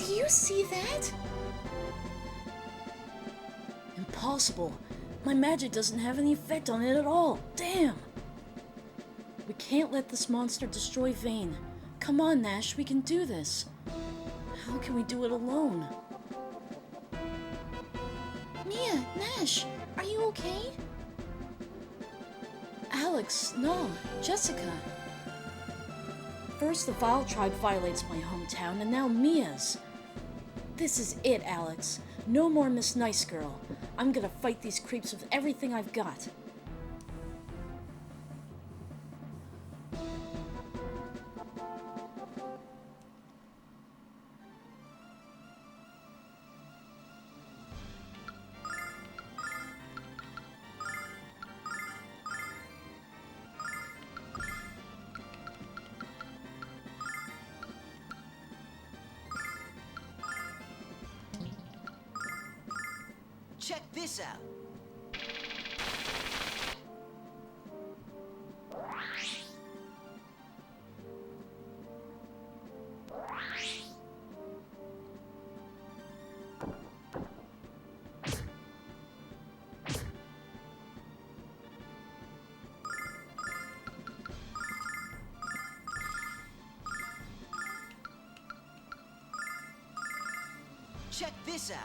Do you see that? Impossible. My magic doesn't have any effect on it at all. Damn! We can't let this monster destroy Vane. Come on, Nash, we can do this. How can we do it alone? Mia, Nash, are you okay? Alex, no, Jessica. First the Vile Tribe violates my hometown, and now Mia's. This is it, Alex. No more Miss Nice Girl. I'm gonna fight these creeps with everything I've got. Check this out. Check this out.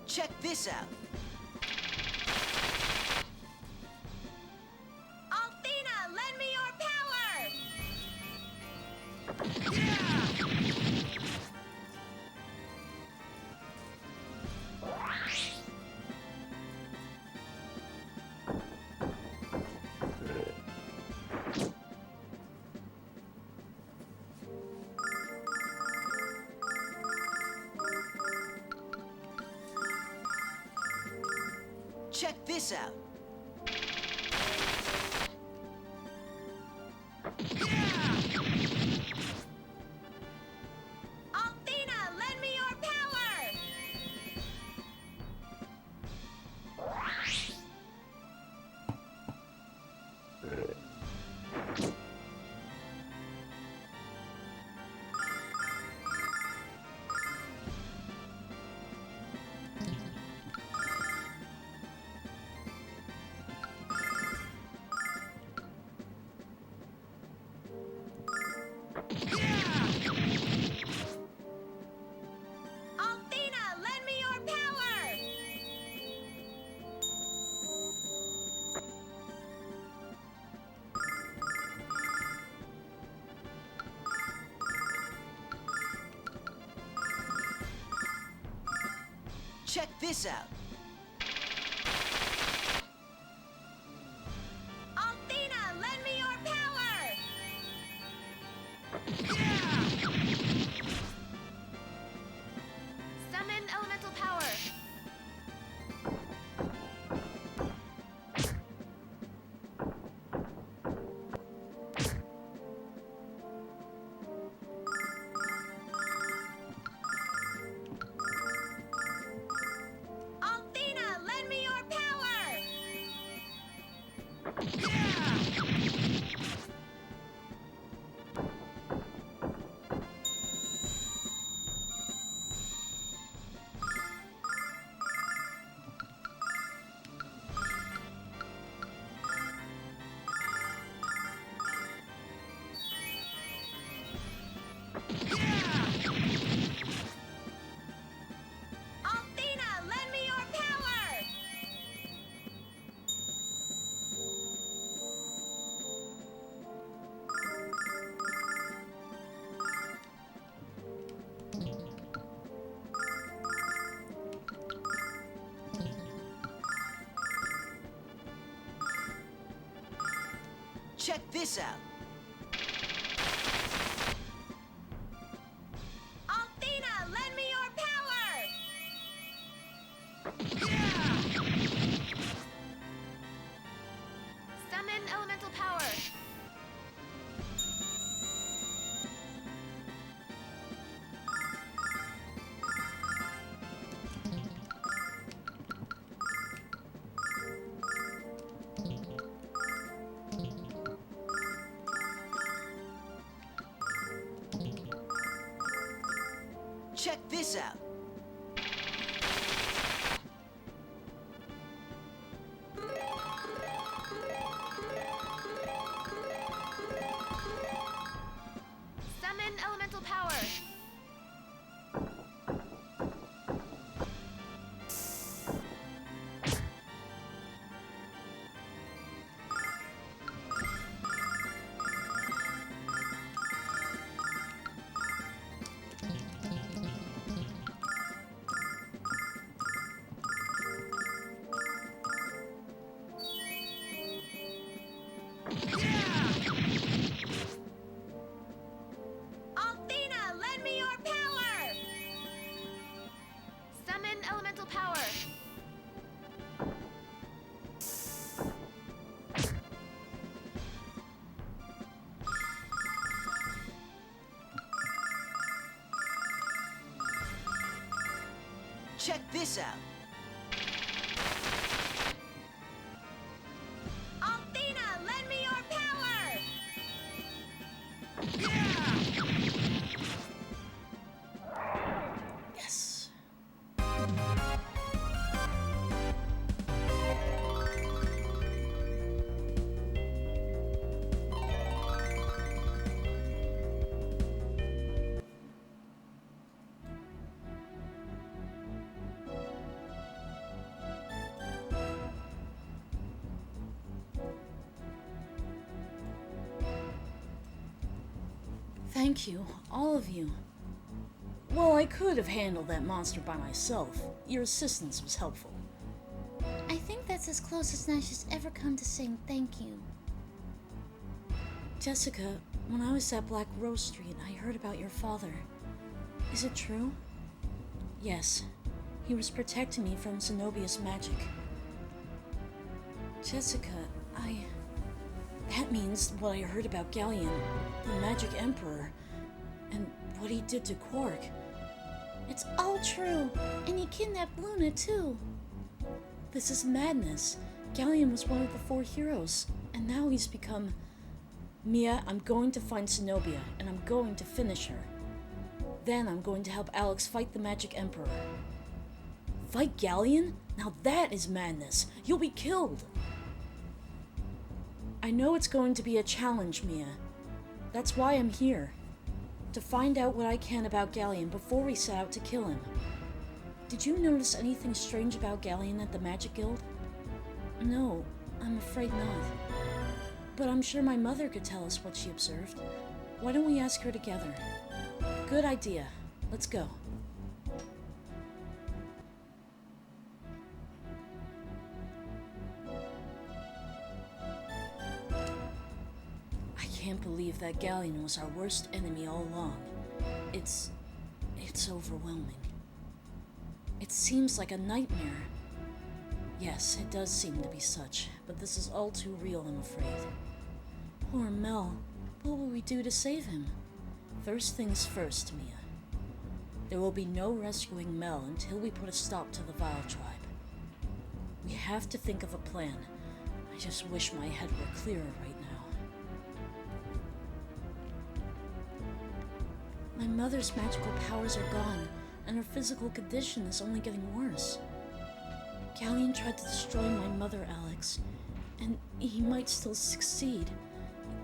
Check this out. Althena, lend me your power! Check this out. Althena, lend me your power! Althena, lend me your power! Check this out. Althena, lend me your power! Summon elemental power. Althena, lend me your power! Althena, lend me your power! Check this out. Check this out. Summon elemental power. Althena, lend me your power! Summon elemental power. Check this out. Althena, lend me your power! Yes. Thank you, all of you. Well, I could have handled that monster by myself. Your assistance was helpful. I think that's as close as Nash has ever come to saying thank you. Jessica, when I was at Black Rose Street, I heard about your father. Is it true? Yes. He was protecting me from Zenobia's magic. Jessica, that means what I heard about Galleon, the Magic Emperor, and what he did to Quark. It's all true, and he kidnapped Luna too. This is madness. Galleon was one of the 4 heroes, and now he's become... Mia, I'm going to find Zenobia, and I'm going to finish her. Then I'm going to help Alex fight the Magic Emperor. Fight Galleon? Now that is madness. You'll be killed. I know it's going to be a challenge, Mia. That's why I'm here. To find out what I can about Galleon before we set out to kill him. Did you notice anything strange about Galleon at the Magic Guild? No, I'm afraid not. But I'm sure my mother could tell us what she observed. Why don't we ask her together? Good idea. Let's go. I can't believe that Galleon was our worst enemy all along. It's overwhelming. It seems like a nightmare. Yes, it does seem to be such, but this is all too real, I'm afraid. Poor Mel. What will we do to save him? First things first, Mia. There will be no rescuing Mel until we put a stop to the Vile Tribe. We have to think of a plan. I just wish my head were clearer right now. My mother's magical powers are gone, and her physical condition is only getting worse. Galleon tried to destroy my mother, Alex, and he might still succeed.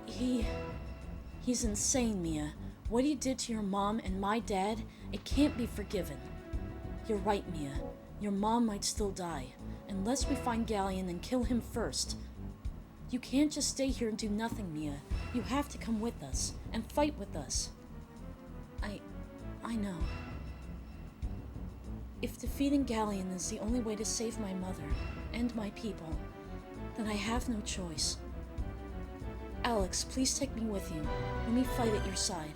He's insane, Mia. What he did to your mom and my dad, it can't be forgiven. You're right, Mia. Your mom might still die, unless we find Galleon and kill him first. You can't just stay here and do nothing, Mia. You have to come with us, and fight with us. I know. If defeating Galleon is the only way to save my mother, and my people, then I have no choice. Alex, please take me with you. Let me fight at your side.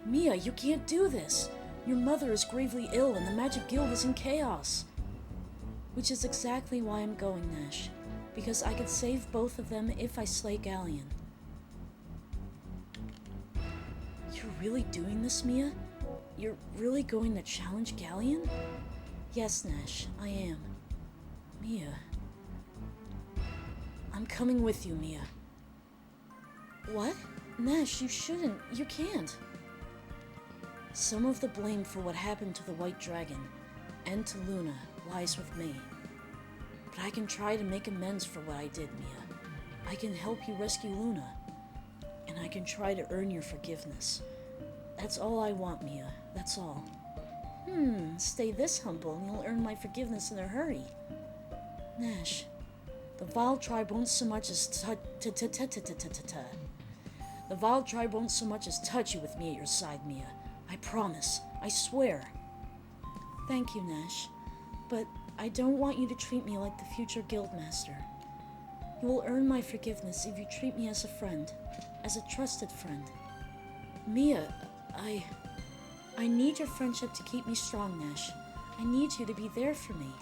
Mia, you can't do this! Your mother is gravely ill and the Magic Guild is in chaos. Which is exactly why I'm going, Nash. Because I could save both of them if I slay Galleon. You're really doing this, Mia? You're really going to challenge Galleon? Yes, Nash, I am. Mia. I'm coming with you, Mia. What? Nash, you shouldn't. You can't. Some of the blame for what happened to the White Dragon and to Luna lies with me. But I can try to make amends for what I did, Mia. I can help you rescue Luna. And I can try to earn your forgiveness. That's all I want, Mia. That's all. Stay this humble and you'll earn my forgiveness in a hurry. Nash, the Vile Tribe won't so much as The Vile Tribe won't so much as touch you with me at your side, Mia. I promise. I swear. Thank you, Nash. But I don't want you to treat me like the future Guildmaster. You will earn my forgiveness if you treat me as a friend. As a trusted friend. Mia, I need your friendship to keep me strong, Nash. I need you to be there for me.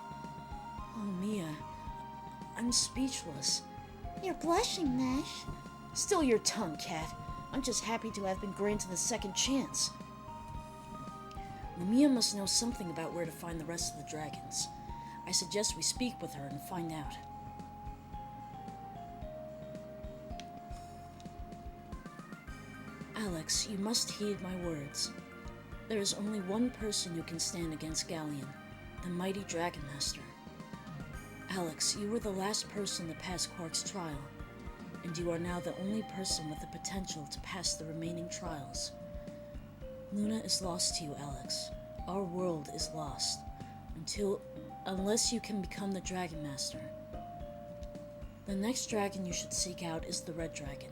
Oh, Mia, I'm speechless. You're blushing, Nash. Still your tongue, cat. I'm just happy to have been granted a second chance. Mia must know something about where to find the rest of the dragons. I suggest we speak with her and find out. Alex, you must heed my words. There is only one person who can stand against Galleon, the mighty Dragon Master. Alex, you were the last person to pass Quark's trial, and you are now the only person with the potential to pass the remaining trials. Luna is lost to you, Alex. Our world is lost. Unless you can become the Dragon Master. The next dragon you should seek out is the Red Dragon.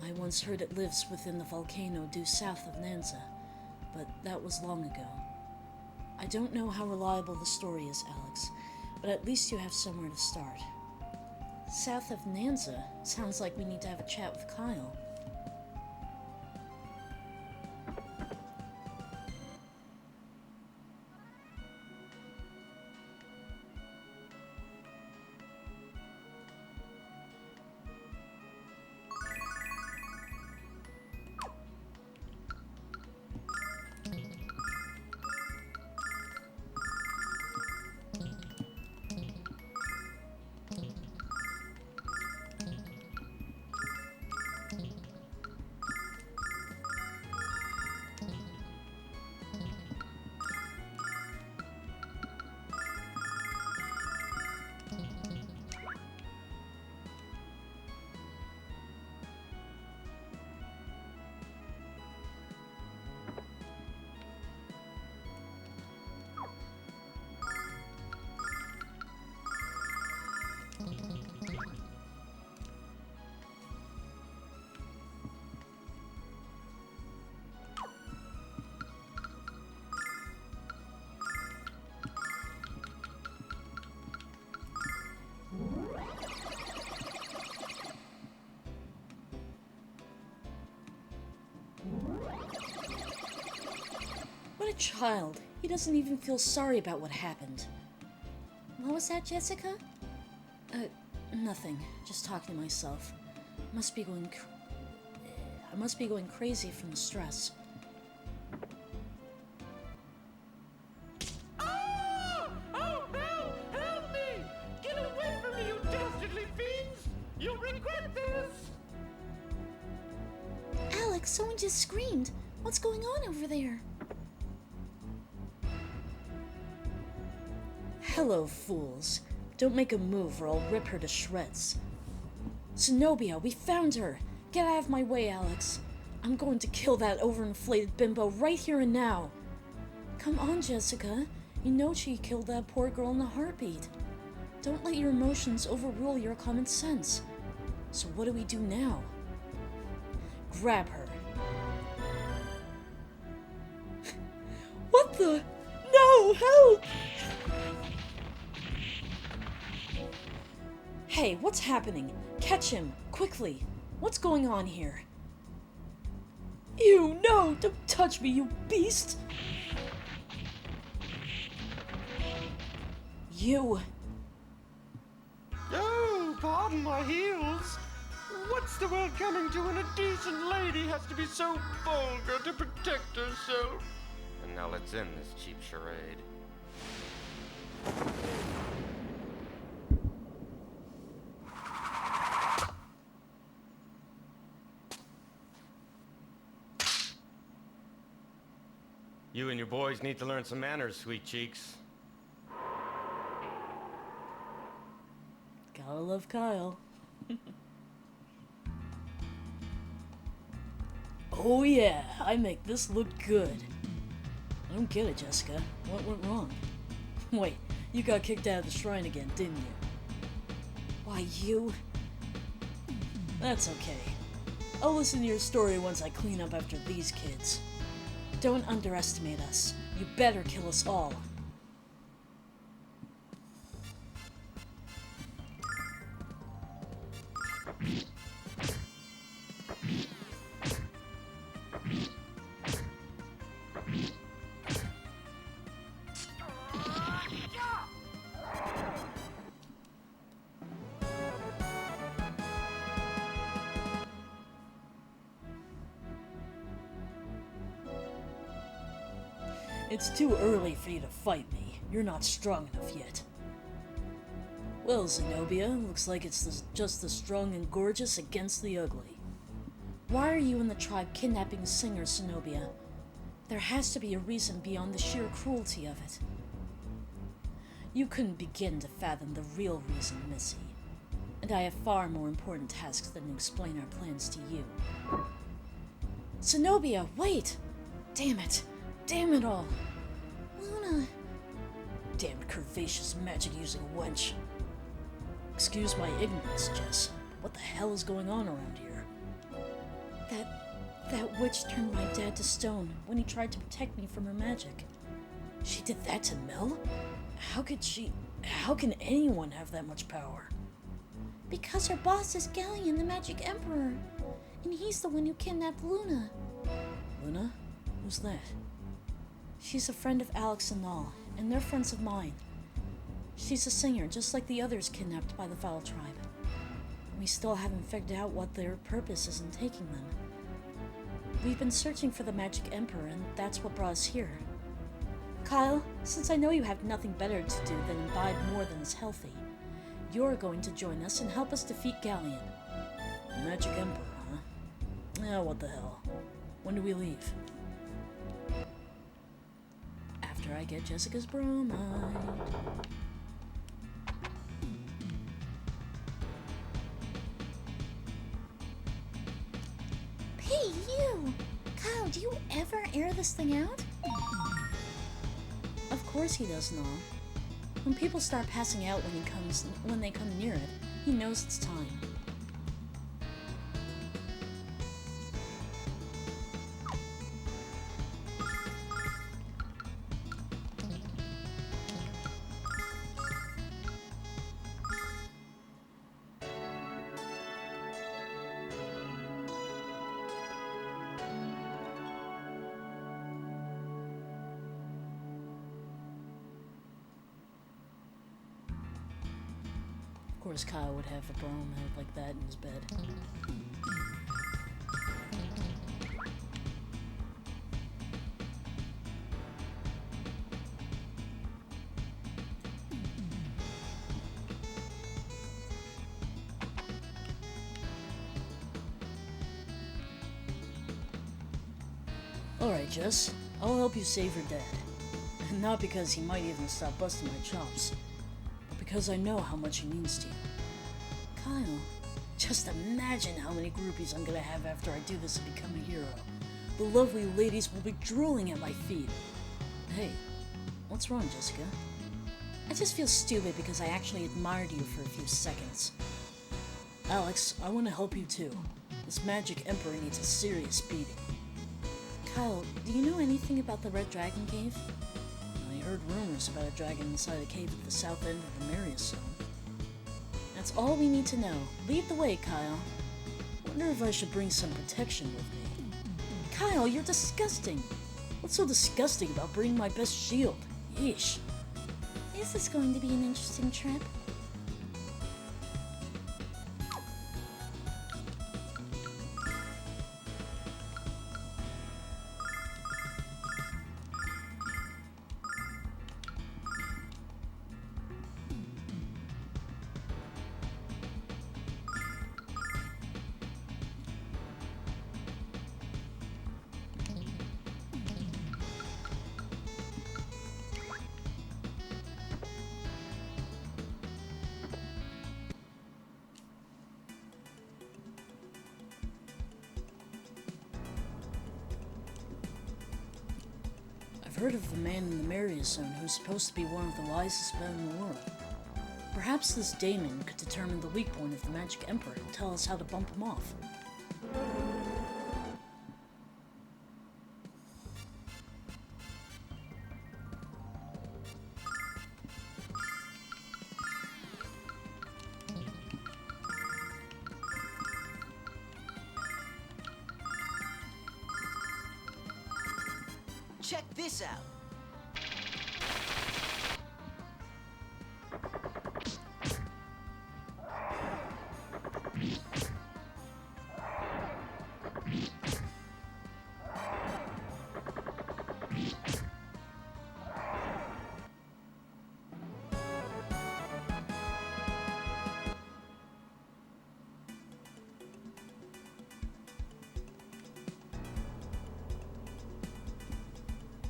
I once heard it lives within the volcano due south of Nanza, but that was long ago. I don't know how reliable the story is, Alex, but at least you have somewhere to start. South of Nanza? Sounds like we need to have a chat with Kyle. What a child. He doesn't even feel sorry about what happened. What was that, Jessica? Nothing. Just talking to myself. I must be going crazy from the stress. Ah! Oh, help! Help me! Get away from me, you dastardly fiends! You'll regret this! Alex, someone just screamed. What's going on over there? Hello, fools. Don't make a move or I'll rip her to shreds. Zenobia, we found her! Get out of my way, Alex. I'm going to kill that overinflated bimbo right here and now. Come on, Jessica. You know she killed that poor girl in a heartbeat. Don't let your emotions overrule your common sense. So what do we do now? Grab her. What the? No, help! Hey, what's happening? Catch him, quickly. What's going on here? Ew, no! Don't touch me, you beast! You... Oh, pardon my heels. What's the world coming to when a decent lady has to be so vulgar to protect herself? And now let's end this cheap charade. You and your boys need to learn some manners, sweet cheeks. Gotta love Kyle. Oh yeah, I make this look good. I don't get it, Jessica. What went wrong? Wait, you got kicked out of the shrine again, didn't you? Why, you... That's okay. I'll listen to your story once I clean up after these kids. Don't underestimate us. You better kill us all. It's too early for you to fight me. You're not strong enough yet. Well, Zenobia, looks like it's just the strong and gorgeous against the ugly. Why are you and the tribe kidnapping a singer, Zenobia? There has to be a reason beyond the sheer cruelty of it. You couldn't begin to fathom the real reason, Missy. And I have far more important tasks than to explain our plans to you. Zenobia, wait! Damn it! Damn it all! Luna! Damned curvaceous magic-using wench. Excuse my ignorance, Jess. What the hell is going on around here? That witch turned my dad to stone when he tried to protect me from her magic. She did that to Mel? How can anyone have that much power? Because her boss is Galleon, the Magic Emperor. And he's the one who kidnapped Luna. Luna? Who's that? She's a friend of Alex and Null, and they're friends of mine. She's a singer, just like the others kidnapped by the Foul Tribe. We still haven't figured out what their purpose is in taking them. We've been searching for the Magic Emperor, and that's what brought us here. Kyle, since I know you have nothing better to do than imbibe more than is healthy, you're going to join us and help us defeat Galleon. Magic Emperor, huh? Yeah, what the hell. When do we leave? After I get Jessica's bromide. Hey, you! Kyle, do you ever air this thing out? Of course he does, Null. When people start passing out when they come near it, he knows it's time. Of course, Kyle would have a bromide like that in his bed. Alright, Jess. I'll help you save your dad. And not because he might even stop busting my chops, but because I know how much he means to you. Kyle, just imagine how many groupies I'm gonna have after I do this and become a hero. The lovely ladies will be drooling at my feet. Hey, what's wrong, Jessica? I just feel stupid because I actually admired you for a few seconds. Alex, I want to help you too. This Magic Emperor needs a serious beating. Kyle, do you know anything about the Red Dragon Cave? I heard rumors about a dragon inside a cave at the south end of the Marius Zone. That's all we need to know. Lead the way, Kyle. Wonder if I should bring some protection with me. Kyle, you're disgusting. What's so disgusting about bringing my best shield? Yeesh. This is going to be an interesting trip. heard of the man in the Marius Zone who's supposed to be one of the wisest men in the world. Perhaps this Damon could determine the weak point of the Magic Emperor and tell us how to bump him off. Check this out.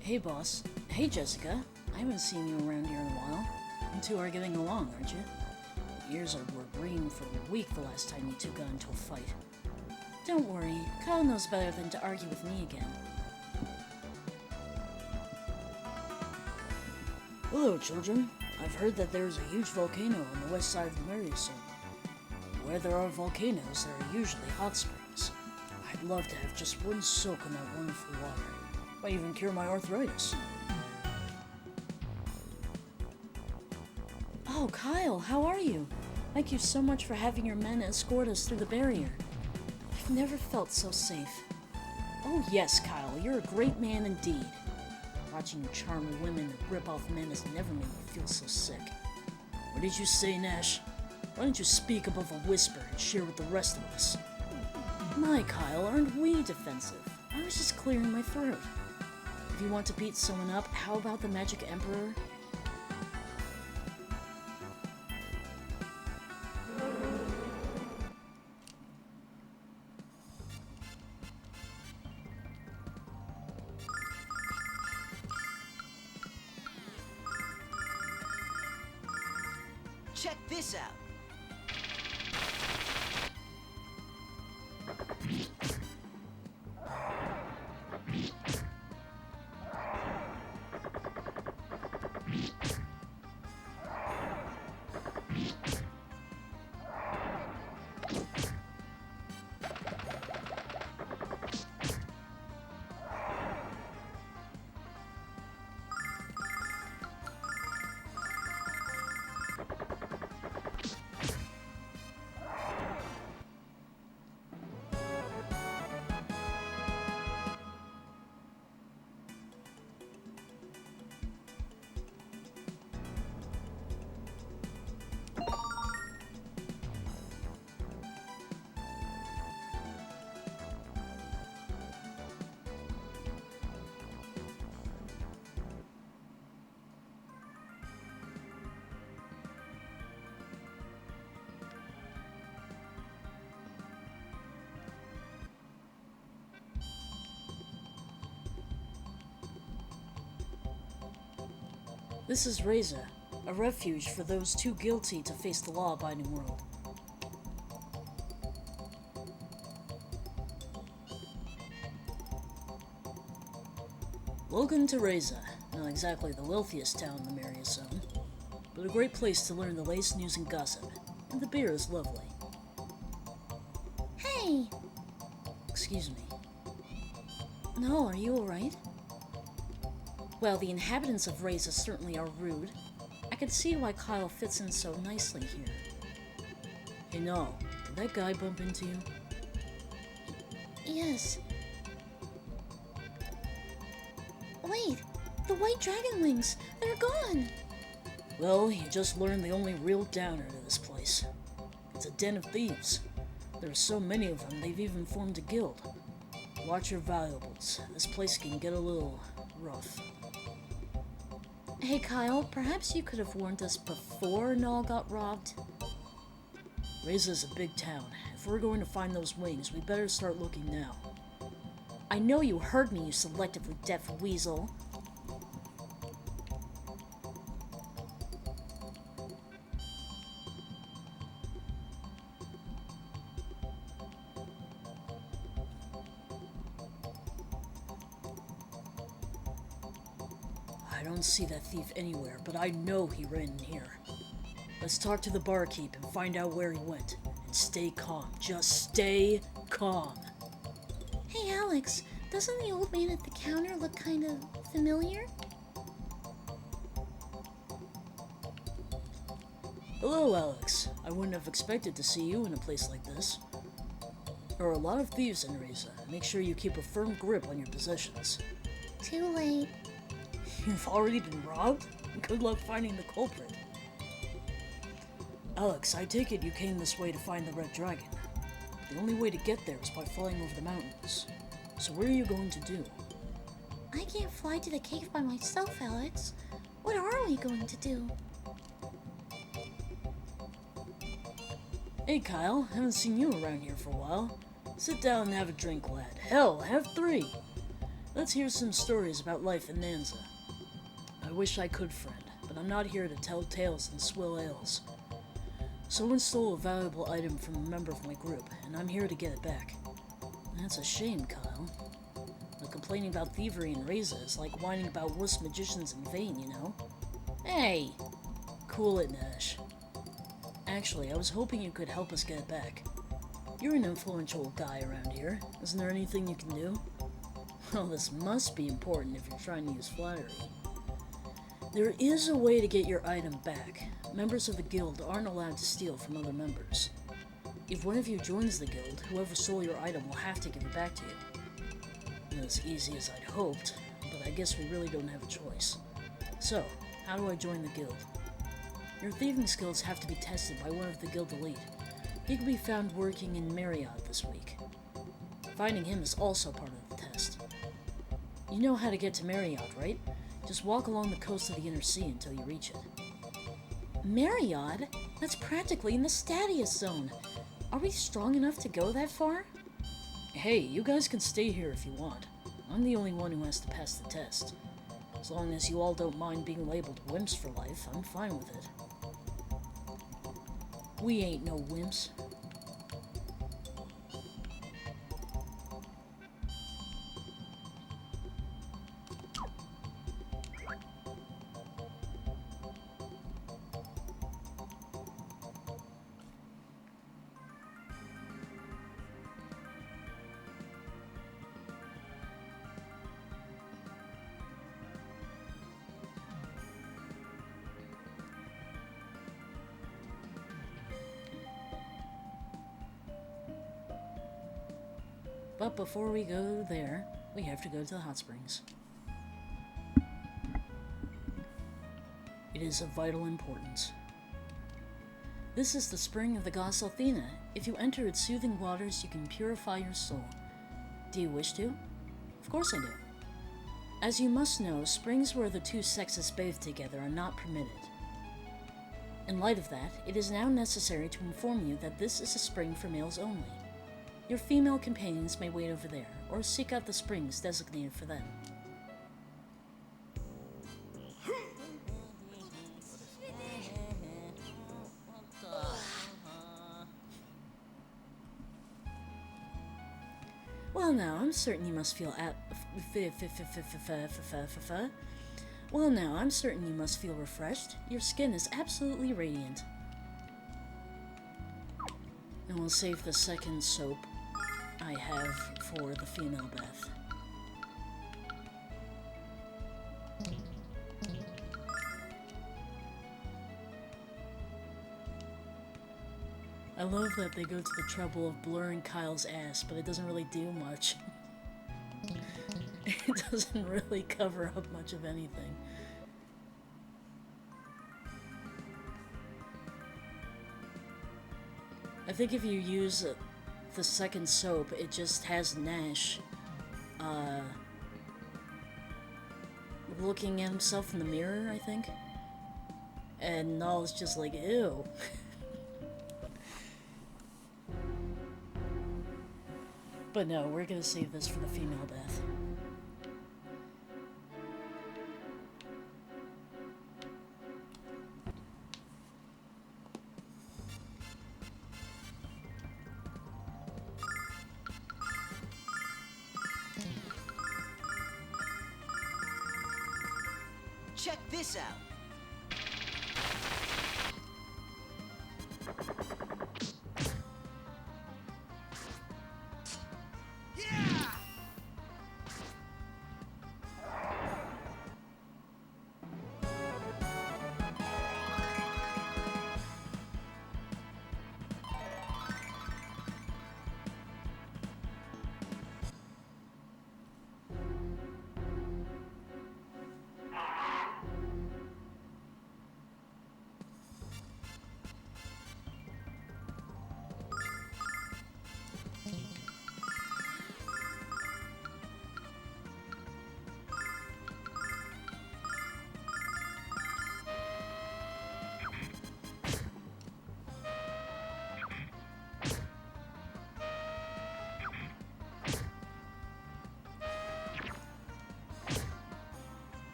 Hey, boss. Hey, Jessica. I haven't seen you around here in a while. You two are getting along, aren't you? Ears were green for a week the last time you two got into a fight. Don't worry, Kyle knows better than to argue with me again. Hello, children. I've heard that there's a huge volcano on the west side of the Marius Zone. Where there are volcanoes, there are usually hot springs. I'd love to have just one soak in that wonderful water. Might even cure my arthritis. Oh, Kyle, how are you? Thank you so much for having your men escort us through the barrier. I've never felt so safe. Oh yes, Kyle, you're a great man indeed. Watching you charm women and rip off men has never made me feel so sick. What did you say, Nash? Why don't you speak above a whisper and share with the rest of us? My, Kyle, aren't we defensive? I was just clearing my throat. If you want to beat someone up, how about the Magic Emperor? Check this out. This is Reza, a refuge for those too guilty to face the law-abiding world. Welcome to Reza, not exactly the wealthiest town in the Marius Zone, but a great place to learn the latest news and gossip, and the beer is lovely. Hey! Excuse me. No, are you alright? Well, the inhabitants of Reza certainly are rude. I can see why Kyle fits in so nicely here. Hey, no, did that guy bump into you? Yes. Wait, the white dragon wings, they're gone! Well, you just learned the only real downer to this place. It's a den of thieves. There are so many of them, they've even formed a guild. Watch your valuables. This place can get a little rough. Hey Kyle, perhaps you could have warned us before Null got robbed? Reza's a big town. If we're going to find those wings, we better start looking now. I know you heard me, you selectively deaf weasel. I don't see that thief anywhere, but I know he ran in here. Let's talk to the barkeep and find out where he went. And stay calm. Just stay calm. Hey, Alex, doesn't the old man at the counter look kind of familiar? Hello, Alex. I wouldn't have expected to see you in a place like this. There are a lot of thieves in Reza. Make sure you keep a firm grip on your possessions. Too late. You've already been robbed? Good luck finding the culprit. Alex, I take it you came this way to find the Red Dragon. The only way to get there is by flying over the mountains. So what are you going to do? I can't fly to the cave by myself, Alex. What are we going to do? Hey Kyle, haven't seen you around here for a while. Sit down and have a drink, lad. Hell, have 3. Let's hear some stories about life in Nanza. I wish I could, friend, but I'm not here to tell tales and swill ales. Someone stole a valuable item from a member of my group, and I'm here to get it back. That's a shame, Kyle. But complaining about thievery in Reza is like whining about wuss magicians in vain, you know? Hey! Cool it, Nash. Actually, I was hoping you could help us get it back. You're an influential guy around here. Isn't there anything you can do? Well, this must be important if you're trying to use flattery. There is a way to get your item back. Members of the guild aren't allowed to steal from other members. If one of you joins the guild, whoever stole your item will have to give it back to you. Not as easy as I'd hoped, but I guess we really don't have a choice. So, how do I join the guild? Your thieving skills have to be tested by one of the guild elite. He can be found working in Marriott this week. Finding him is also part of the test. You know how to get to Marriott, right? Just walk along the coast of the inner sea until you reach it. Marriott? That's practically in the Stadius zone. Are we strong enough to go that far? Hey, you guys can stay here if you want. I'm the only one who has to pass the test. As long as you all don't mind being labeled wimps for life, I'm fine with it. We ain't no wimps. But before we go there, we have to go to the hot springs. It is of vital importance. This is the spring of the goddess Athena. If you enter its soothing waters, you can purify your soul. Do you wish to? Of course I do. As you must know, springs where the two sexes bathe together are not permitted. In light of that, it is now necessary to inform you that this is a spring for males only. Your female companions may wait over there, or seek out the springs designated for them. Well now, I'm certain you must feel refreshed. Your skin is absolutely radiant. And we'll save the second soap I have for the female bath. I love that they go to the trouble of blurring Kyle's ass, but it doesn't really do much. It doesn't really cover up much of anything. I think if you use the second soap, it just has Nash looking at himself in the mirror, I think. And Null's just like, ew. But no, we're gonna save this for the female bath. Check this out.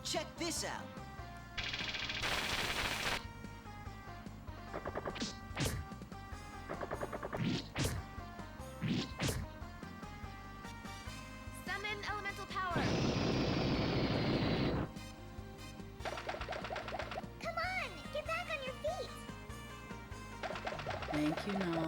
Check this out. Summon elemental power. Come on, get back on your feet. Thank you, no.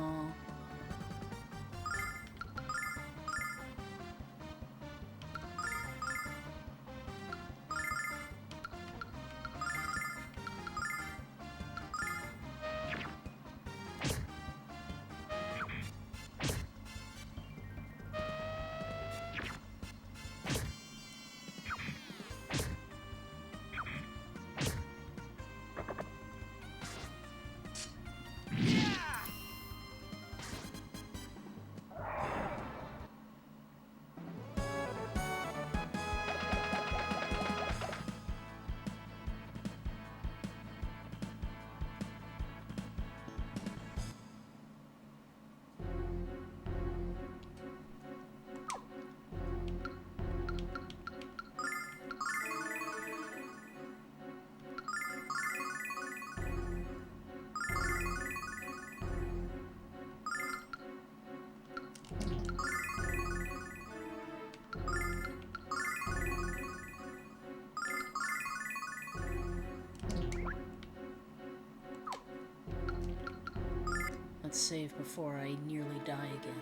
Let's save before I nearly die again.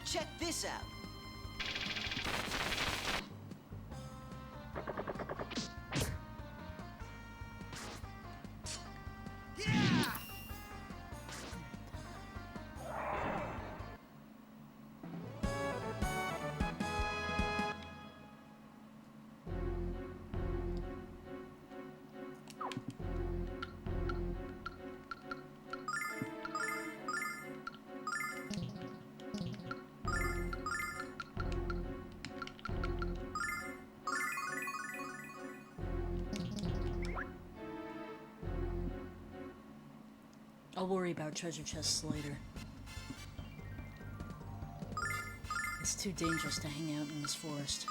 Check this out. I'll worry about treasure chests later. It's too dangerous to hang out in this forest.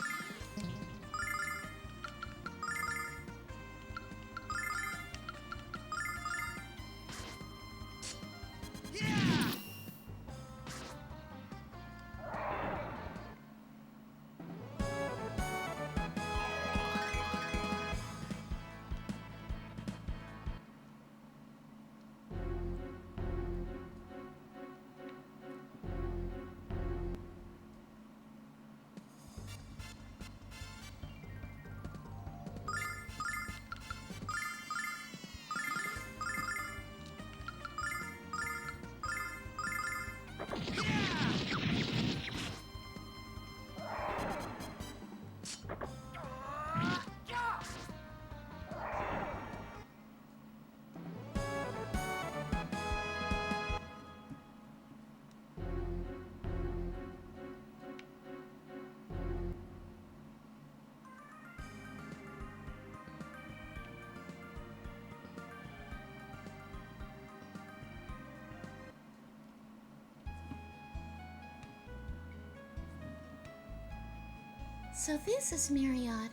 So this is Marriott.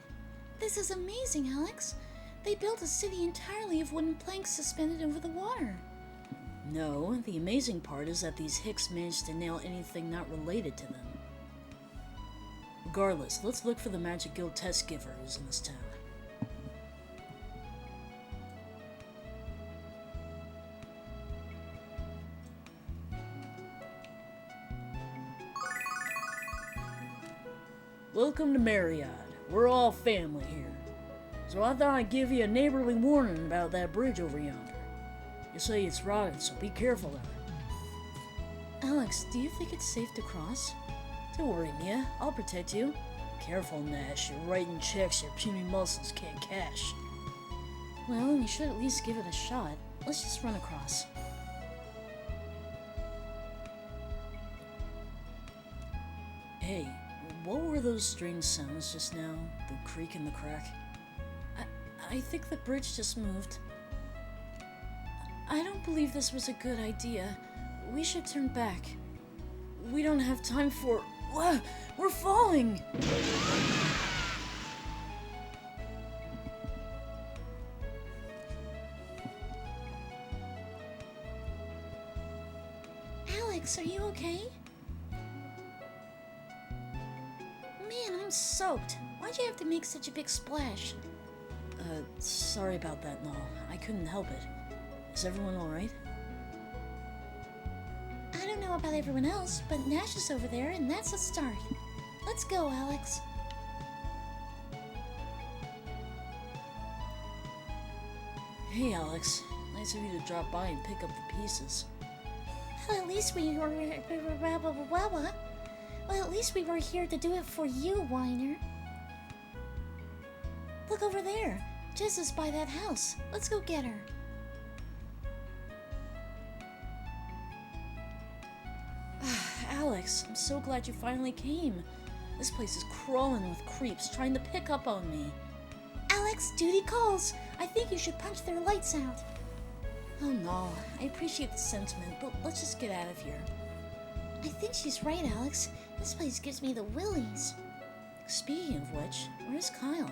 This is amazing, Alex. They built a city entirely of wooden planks suspended over the water. No, the amazing part is that these hicks managed to nail anything not related to them. Regardless, let's look for the Magic Guild test giver who's in this town. Welcome to Marriott. We're all family here. So I thought I'd give you a neighborly warning about that bridge over yonder. You say it's rotted, so be careful of it. Alex, do you think it's safe to cross? Don't worry, Mia. I'll protect you. Careful, Nash. You're writing checks your puny muscles can't cash. Well, we should at least give it a shot. Let's just run across. Hey, what were those strange sounds just now? The creak and the crack? I think the bridge just moved. I don't believe this was a good idea. We should turn back. We don't have time for... We're falling! Alex, are you okay? Man, I'm soaked. Why'd you have to make such a big splash? Sorry about that, Nall. I couldn't help it. Is everyone alright? I don't know about everyone else, but Nash is over there, and that's a start. Let's go, Alex. Hey, Alex. Nice of you to drop by and pick up the pieces. Well, at least we were... Well, at least we were here to do it for you, whiner. Look over there. Jess is by that house. Let's go get her. Alex, I'm so glad you finally came. This place is crawling with creeps trying to pick up on me. Alex, duty calls. I think you should punch their lights out. Oh no, I appreciate the sentiment, but let's just get out of here. I think she's right, Alex. This place gives me the willies. Speaking of which, where's Kyle?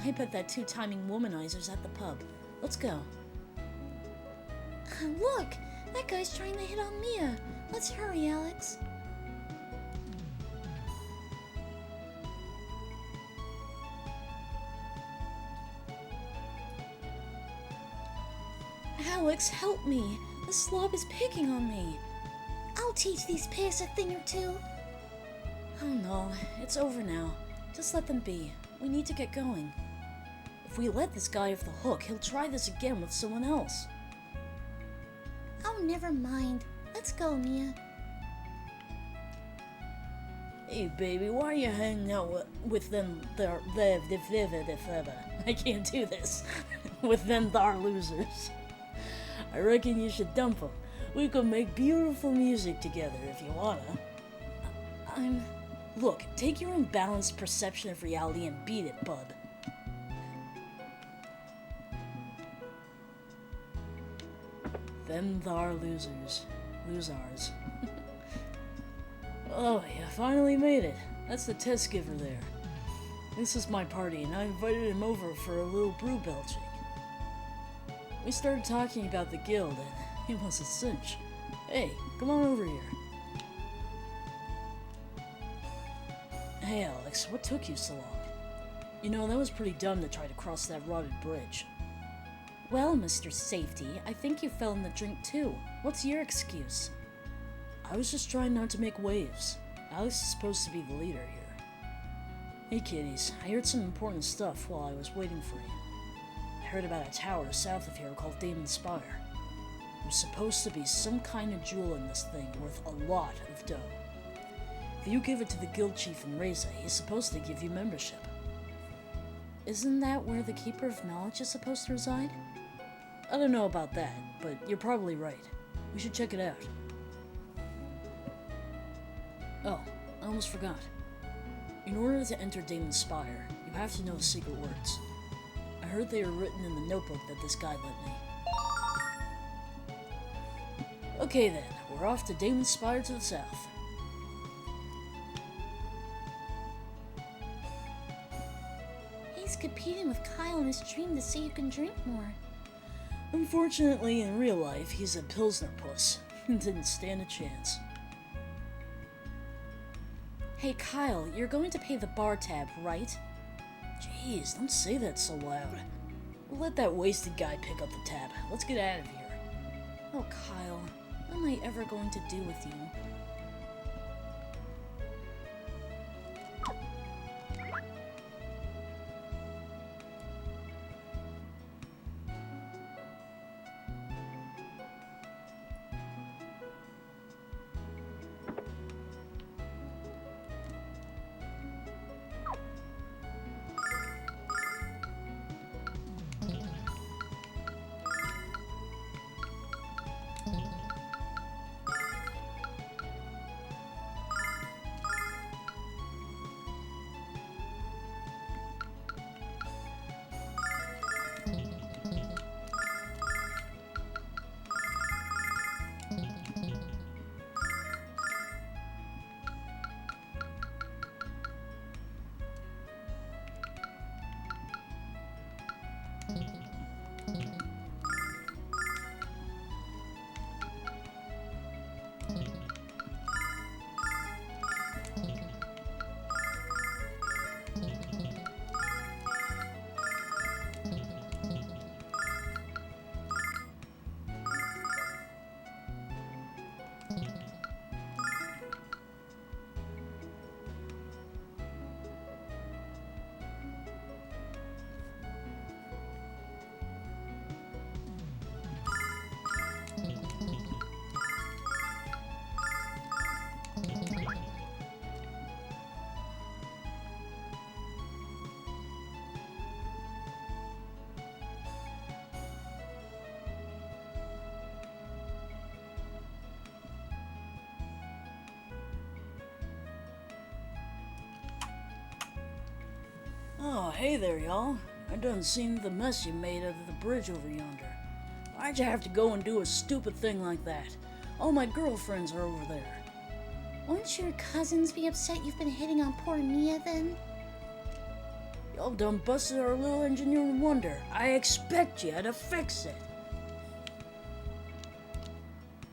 I bet that two-timing womanizer's at the pub. Let's go. Look! That guy's trying to hit on Mia. Let's hurry, Alex. Alex, help me! The slob is picking on me. I'll teach these pigs a thing or two. Oh no, it's over now. Just let them be. We need to get going. If we let this guy off the hook, he'll try this again with someone else. Oh, never mind. Let's go, Mia. Hey, baby, why are you hanging out with them? I can't do this. With them thar losers. I reckon you should dump them. We could make beautiful music together if you wanna. Look, take your imbalanced perception of reality and beat it, bud. Them thar losers. Losars. Oh, you finally made it. That's the test giver there. This is my party, and I invited him over for a little brew belching. We started talking about the guild, and it was a cinch. Hey, come on over here. Hey, Alex, what took you so long? You know, that was pretty dumb to try to cross that rotted bridge. Well, Mr. Safety, I think you fell in the drink too. What's your excuse? I was just trying not to make waves. Alex is supposed to be the leader here. Hey kiddies, I heard some important stuff while I was waiting for you. I heard about a tower south of here called Damon's Spire. There's supposed to be some kind of jewel in this thing worth a lot of dough. If you give it to the guild chief in Reza, he's supposed to give you membership. Isn't that where the Keeper of Knowledge is supposed to reside? I don't know about that, but you're probably right. We should check it out. Oh, I almost forgot. In order to enter Damon's Spire, you have to know the secret words. I heard they were written in the notebook that this guy lent me. Okay then, we're off to Damon's Spire to the south. He's competing with Kyle in his dream to see who can drink more. Unfortunately, in real life, he's a Pilsner puss. Didn't stand a chance. Hey Kyle, you're going to pay the bar tab, right? Jeez, don't say that so loud. We'll let that wasted guy pick up the tab. Let's get out of here. Oh Kyle, what am I ever going to do with you? Oh, hey there, y'all. I done seen the mess you made of the bridge over yonder. Why'd you have to go and do a stupid thing like that? All my girlfriends are over there. Won't your cousins be upset you've been hitting on poor Mia then? Y'all done busted our little engineering wonder. I expect you to fix it.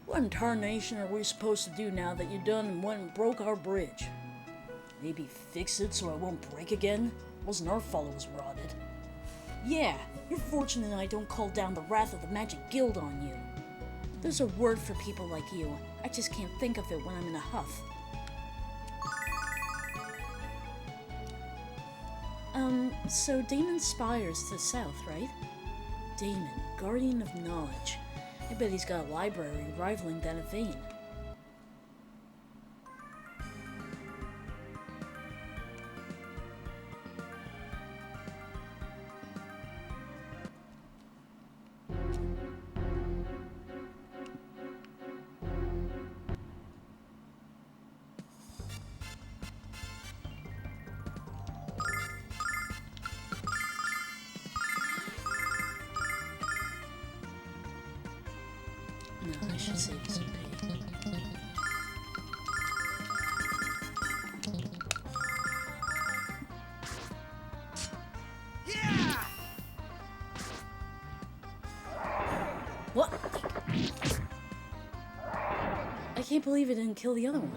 What in tarnation are we supposed to do now that you done went and broke our bridge? Maybe fix it so it won't break again? Wasn't our fault it was rotted. Yeah, you're fortunate I don't call down the wrath of the Magic Guild on you. There's a word for people like you. I just can't think of it when I'm in a huff. So Damon Spire's to the south, right? Damon, Guardian of Knowledge. I bet he's got a library rivaling that of Vane. No, I should save some pay. Yeah! What? I can't believe it didn't kill the other one.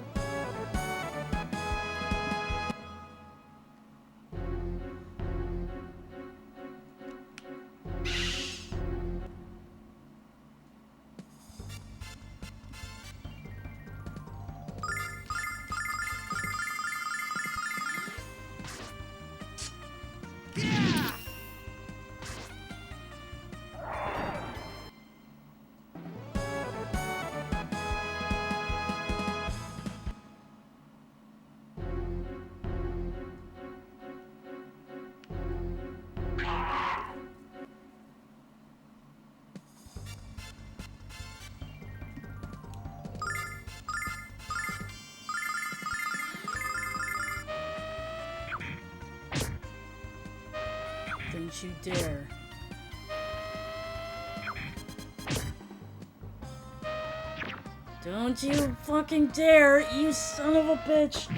Don't you dare. Don't you fucking dare, you son of a bitch!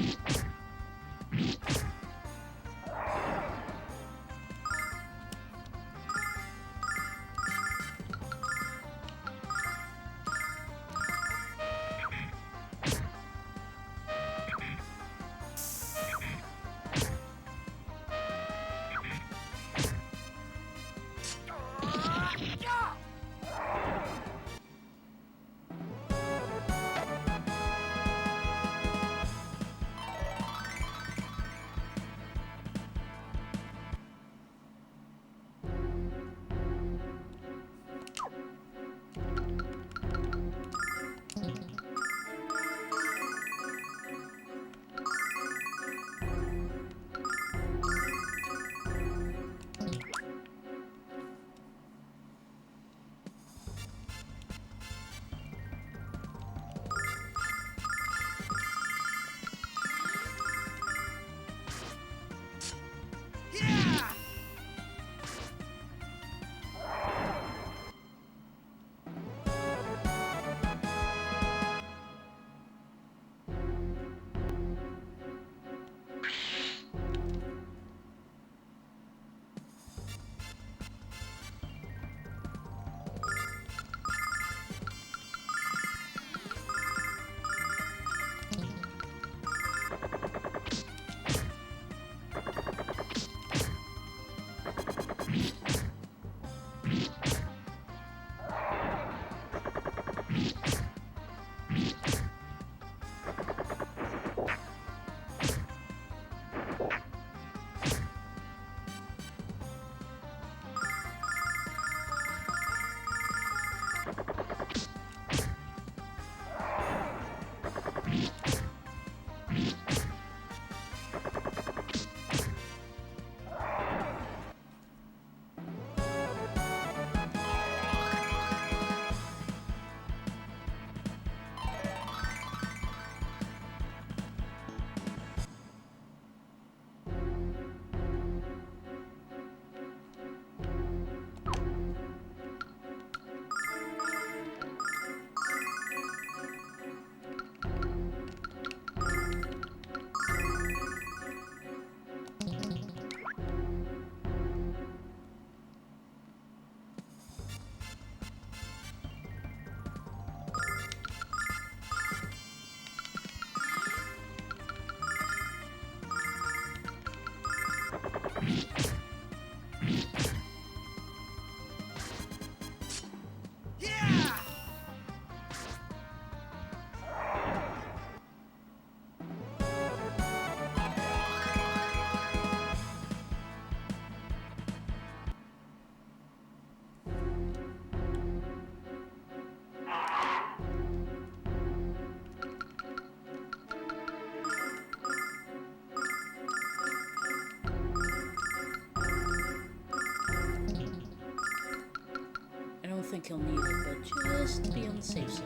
think he'll need it, but just to be on the safe side.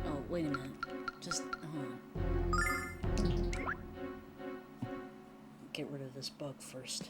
Oh, wait a minute. Just, get rid of this bug first.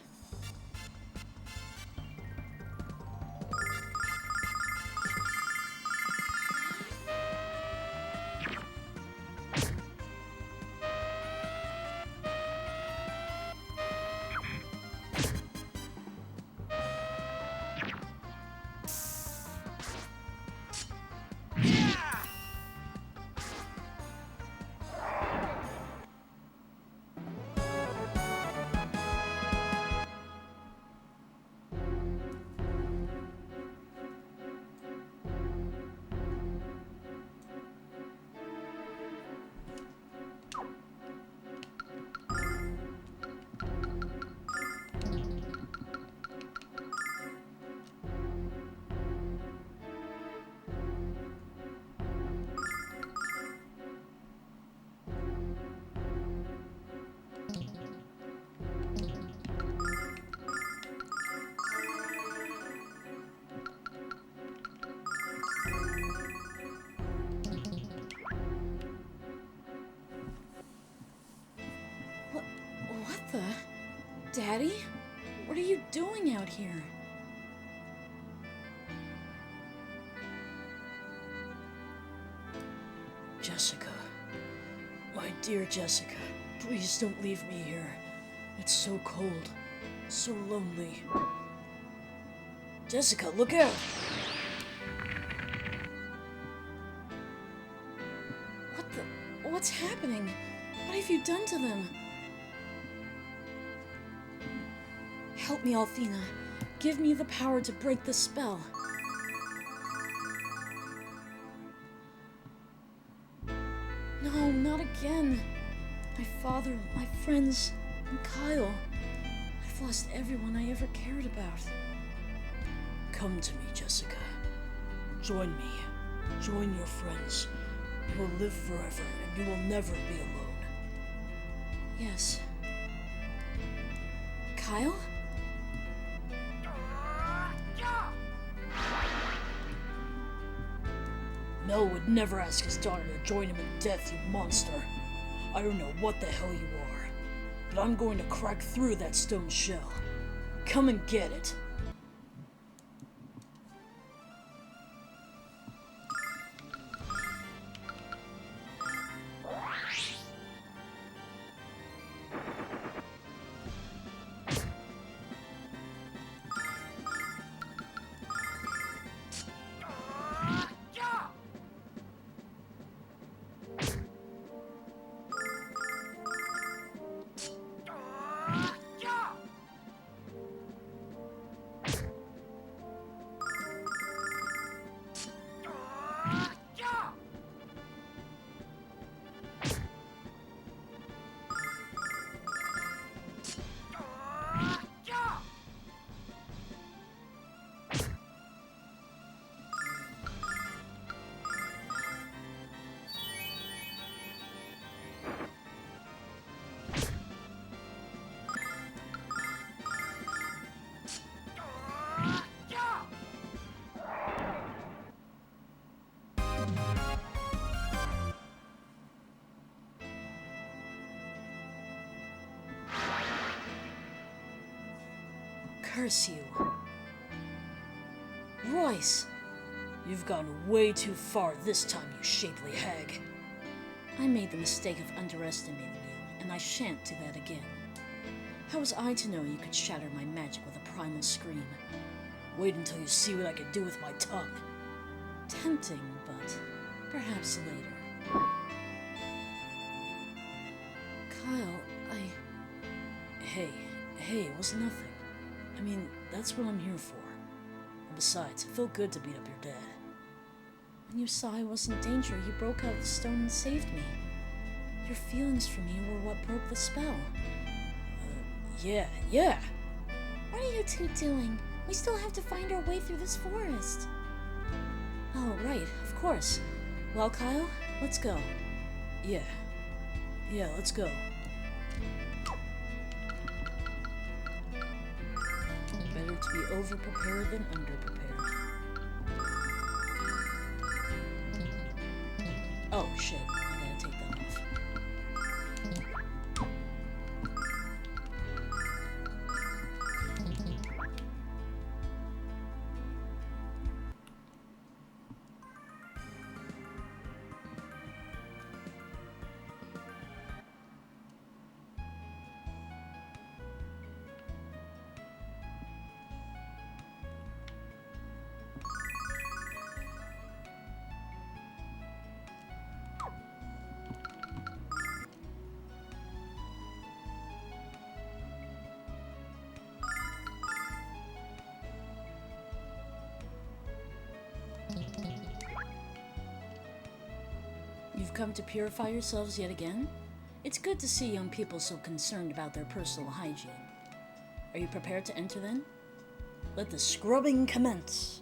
What the? Daddy? What are you doing out here? Jessica. My dear Jessica, please don't leave me here. It's so cold. So lonely. Jessica, look out! What's happening? What have you done to them? Help me, Althena. Give me the power to break the spell. No, not again. My father, my friends, and Kyle. I've lost everyone I ever cared about. Come to me, Jessica. Join me. Join your friends. You will live forever, and you will never be alone. Yes. Kyle? Mel would never ask his daughter to join him in death, you monster. I don't know what the hell you are, but I'm going to crack through that stone shell. Come and get it. Curse you. Royce! You've gone way too far this time, you shapely hag. I made the mistake of underestimating you, and I shan't do that again. How was I to know you could shatter my magic with a primal scream? Wait until you see what I can do with my tongue. Tempting, but perhaps later. Kyle, Hey, it was nothing. I mean, that's what I'm here for. And besides, it felt good to beat up your dad. When you saw I was in danger, you broke out the stone and saved me. Your feelings for me were what broke the spell. Yeah. What are you two doing? We still have to find our way through this forest. Oh, right, of course. Well, Kyle, let's go. Yeah, let's go. to be over-prepared than under-prepared. Oh, shit. I gotta take that off. You've come to purify yourselves yet again? It's good to see young people so concerned about their personal hygiene. Are you prepared to enter then? Let the scrubbing commence.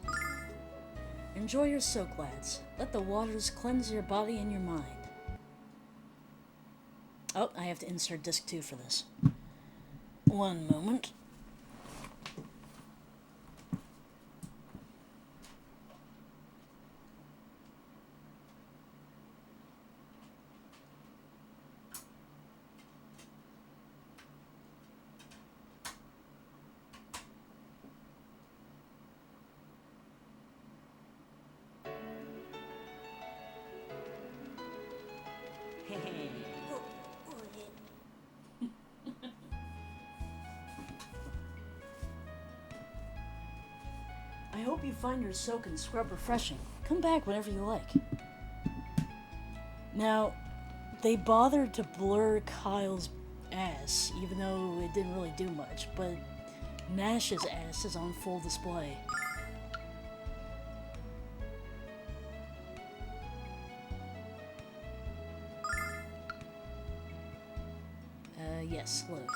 Enjoy your soak, lads. Let the waters cleanse your body and your mind. Oh, I have to insert disc 2 for this. One moment. I hope you find your soak and scrub refreshing. Come back whenever you like. Now, they bothered to blur Kyle's ass, even though it didn't really do much, but Nash's ass is on full display. Yes, load.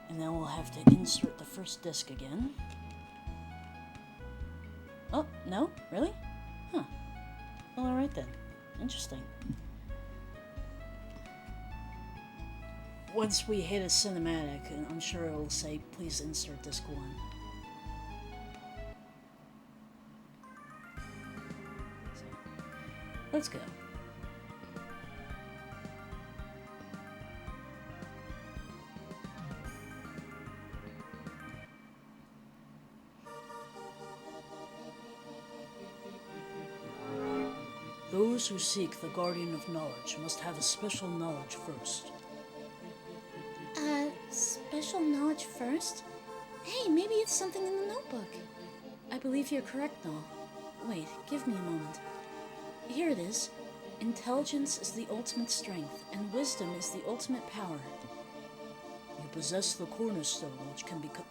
And then we'll have to insert the first disc again. Oh, no? Really? Huh. Well, alright then. Interesting. Once we hit a cinematic, I'm sure it'll say, please insert disc 1. So, let's go. Those who seek the Guardian of Knowledge must have a special knowledge first. Special knowledge first? Hey, maybe it's something in the notebook. I believe you're correct, Noel. Wait, give me a moment. Here it is. Intelligence is the ultimate strength, and wisdom is the ultimate power. You possess the cornerstone, which can become...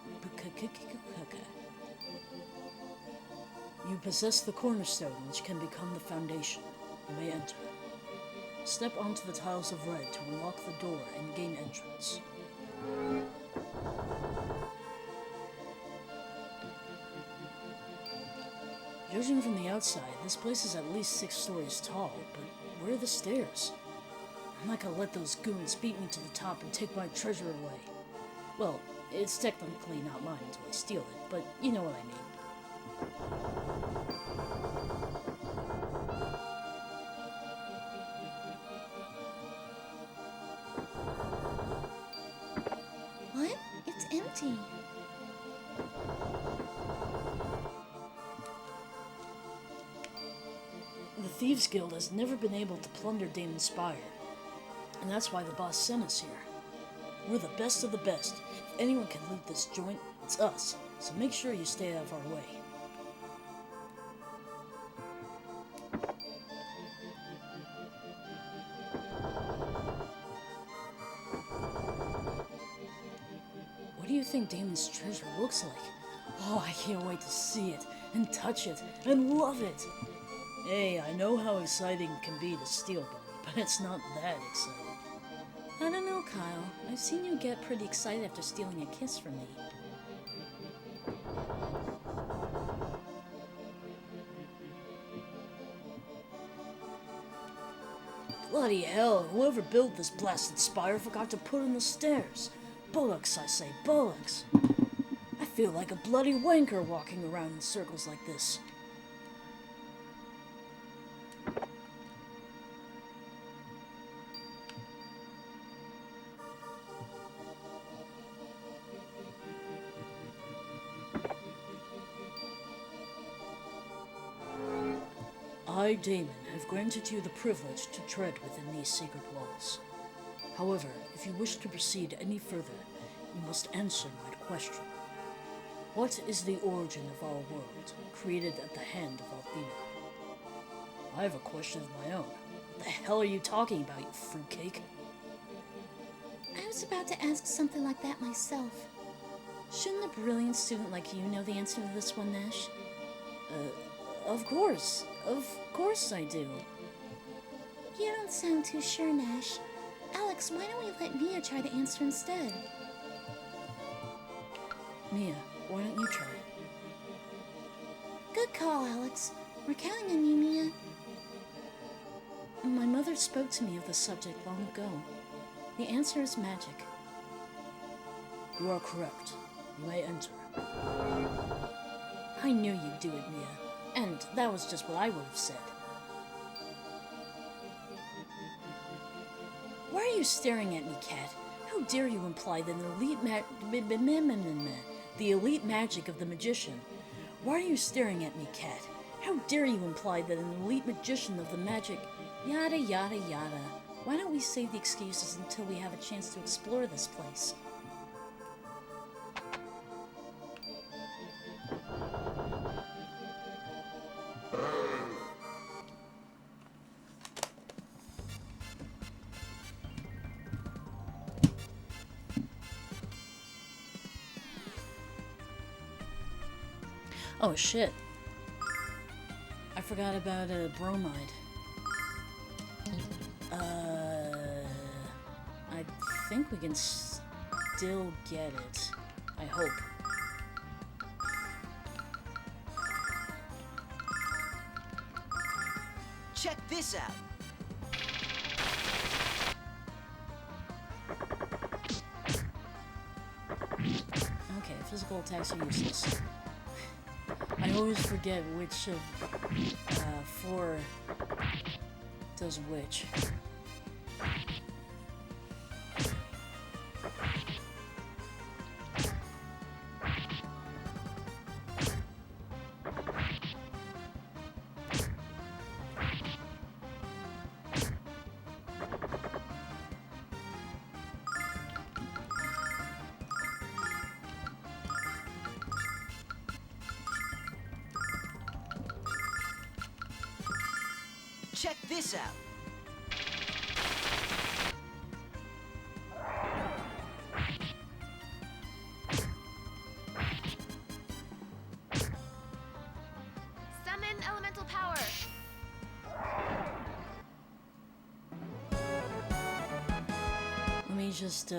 You possess the cornerstone, which can become the foundation. You may enter. Step onto the tiles of red to unlock the door and gain entrance. Judging from the outside, this place is at least 6 stories tall, but where are the stairs? I'm not gonna let those goons beat me to the top and take my treasure away. Well, it's technically not mine until I steal it, but you know what I mean. What? It's empty. The Thieves Guild has never been able to plunder Damon's Spire, and that's why the boss sent us here. We're the best of the best. If anyone can loot this joint, it's us, so make sure you stay out of our way. What do you think Damon's treasure looks like? Oh, I can't wait to see it, and touch it, and love it! Hey, I know how exciting it can be to steal Bunny, but it's not that exciting. I don't know, Kyle. I've seen you get pretty excited after stealing a kiss from me. Bloody hell, whoever built this blasted spire forgot to put in the stairs. Bullocks, I say, bullocks. feel like a bloody wanker walking around in circles like this. I, Damon, have granted you the privilege to tread within these sacred walls. However, if you wish to proceed any further, you must answer my question. What is the origin of our world, created at the hand of Althena? I have a question of my own. What the hell are you talking about, you fruitcake? I was about to ask something like that myself. Shouldn't a brilliant student like you know the answer to this one, Nash? Of course I do. You don't sound too sure, Nash. Alex, why don't we let Mia try to answer instead? Mia, why don't you try? Good call, Alex. We're counting on you, Mia. My mother spoke to me of the subject long ago. The answer is magic. You are correct. You may enter. I knew you'd do it, Mia. And that was just what I would have said. Why are you staring at me, Cat? How dare you imply that the elite magic of the magician? Why are you staring at me, Cat? How dare you imply that an elite magician of the magic... Yada, yada, yada. Why don't we save the excuses until we have a chance to explore this place? Oh shit. I forgot about a bromide. I think we can still get it. I hope. Check this out. Okay, physical attacks are useless. I always forget which of four does which. Check this out. Summon elemental power. Let me just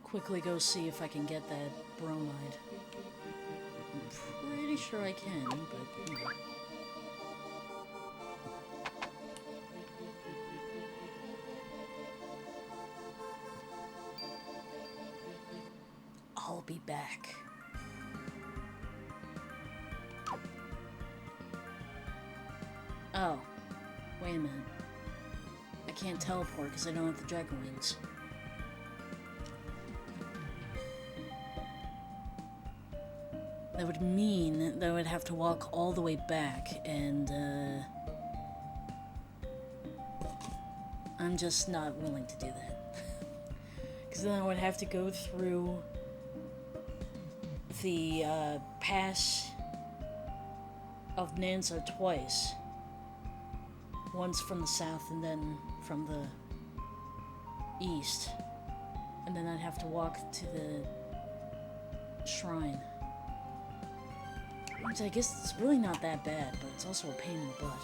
quickly go see if I can get that bromide. I'm pretty sure I can, but you know. I'll be back. Oh, wait a minute. I can't teleport because I don't have the dragon wings. That would mean that I would have to walk all the way back, and I'm just not willing to do that. Because then I would have to go through the pass of Nanzar twice. Once from the south and then from the east. And then I'd have to walk to the shrine. Which I guess it's really not that bad, but it's also a pain in the butt.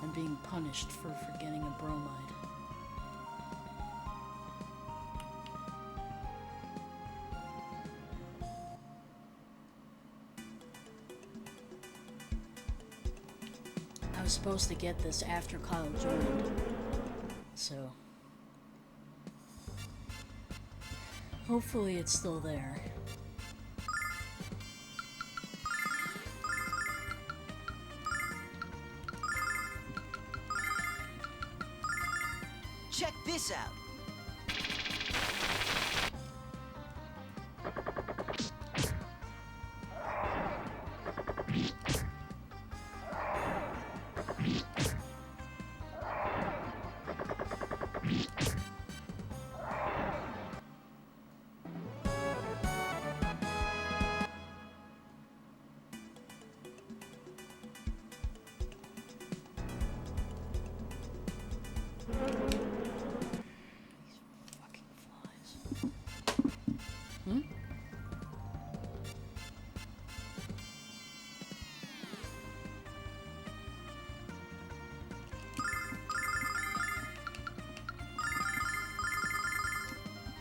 I'm being punished for forgetting a bromide. I was supposed to get this after Kyle joined. So... hopefully it's still there. Check this out. Fucking flies. Hmm?